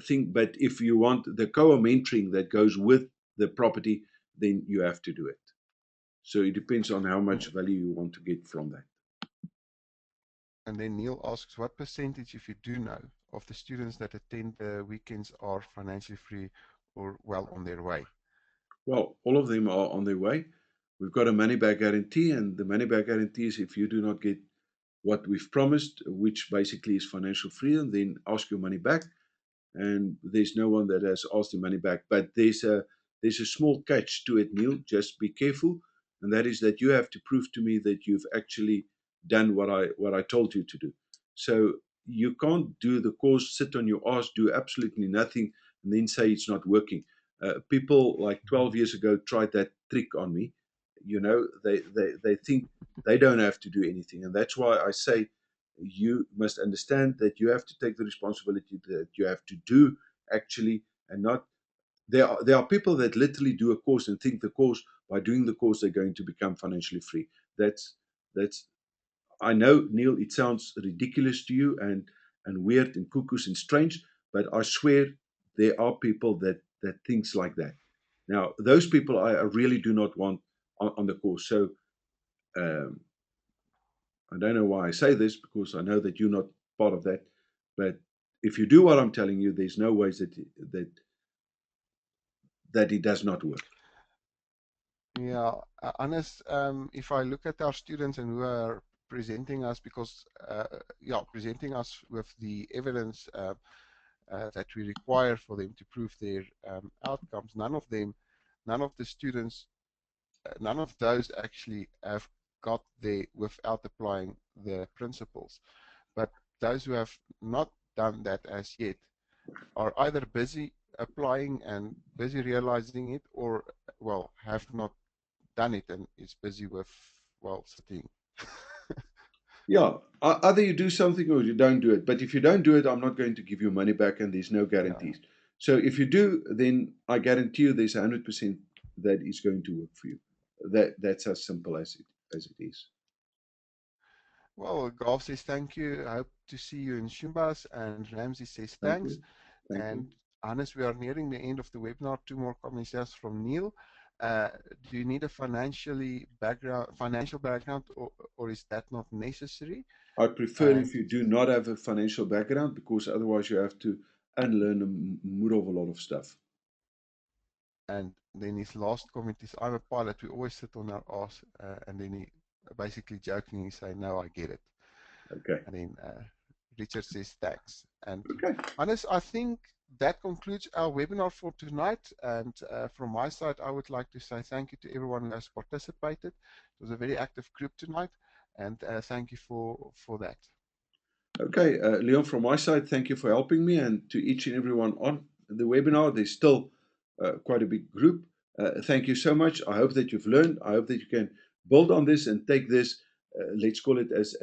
thing. But if you want the co mentoring that goes with the property, then you have to do it. So it depends on how much value you want to get from that. And then Neil asks, what percentage, if you do know, of the students that attend the weekends are financially free or well on their way? Well, all of them are on their way. We've got a money back guarantee, and the money back guarantee is if you do not get what we've promised, which basically is financial freedom, then ask your money back. And there's no one that has asked the money back. But there's a small catch to it, Neil. Just be careful, and that is that you have to prove to me that you've actually done what I told you to do. So you can't do the course, sit on your ass, do absolutely nothing, and then say it's not working. People like 12 years ago tried that trick on me. They think they don't have to do anything, and that's why I say you must understand that you have to take the responsibility that you have to do actually, and not there are people that literally do a course and think the course by doing the course they're going to become financially free. That's I know, Neil, it sounds ridiculous to you and weird and cuckoos and strange, but I swear there are people that thinks like that. Now those people I really do not want on the course. So um, I don't know why I say this because I know that you're not part of that. But if you do what I'm telling you, there's no ways that it does not work. Yeah, honest, if I look at our students and who are presenting us, because presenting us with the evidence that we require for them to prove their outcomes, none of the students, none of those actually have got there without applying the principles. But those who have not done that as yet are either busy applying and busy realizing it, or have not done it and is busy with sitting. Yeah, either you do something or you don't do it. But if you don't do it, I'm not going to give you money back, and there's no Yeah. guarantees. So if you do, then I guarantee you there's 100% that is going to work for you. That's as simple as it is. Well, Golf says thank you. I hope to see you in Shimbas. And Ramsey says Thank thanks. you. Thank And you. Hannes, we are nearing the end of the webinar. Two more comments just from Neil. Uh, do you need a financial background, or is that not necessary? I prefer And if you do not have a financial background because otherwise you have to unlearn a mood of a lot of stuff. and then his last comment is, "I'm a pilot. We always sit on our ass." And then he basically jokingly say, "No, I get it." Okay. And then Richard says thanks. And Okay. Hannes, I think that concludes our webinar for tonight. And from my side, I would like to say thank you to everyone who has participated. It was a very active group tonight, and thank you for that. Okay, Leon, from my side, thank you for helping me, and to each and everyone on the webinar. There's still quite a big group. Thank you so much. I hope that you've learned. I hope that you can build on this and take this, let's call it as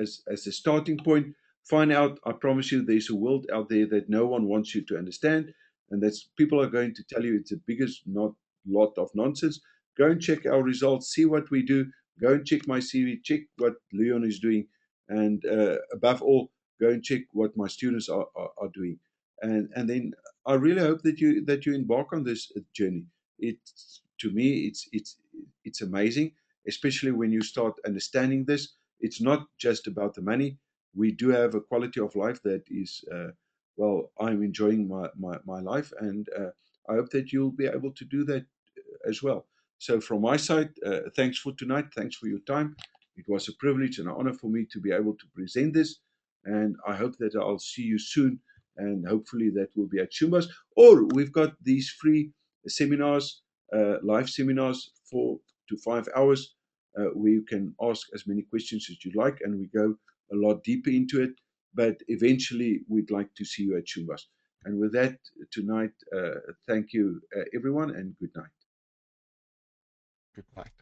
a starting point. Find out, I promise you, there's a world out there that no one wants you to understand, and that's people are going to tell you it's the biggest not lot of nonsense. Go and check our results, see what we do. Go and check my CV, check what Leon is doing, and above all, go and check what my students are doing, and then I really hope that you embark on this journey. It's to me it's amazing, especially when you start understanding this. It's not just about the money. We do have a quality of life that is well, I'm enjoying my life, and I hope that you'll be able to do that as well. So from my side, thanks for tonight. Thanks for your time. It was a privilege and an honor for me to be able to present this. And I hope that I'll see you soon. And hopefully that will be at Shumba's. Or we've got these free seminars, live seminars, 4 to 5 hours, where you can ask as many questions as you like. And we go a lot deeper into it. But eventually, we'd like to see you at Shumba's. And with that, tonight, thank you, everyone, and good night. Good night.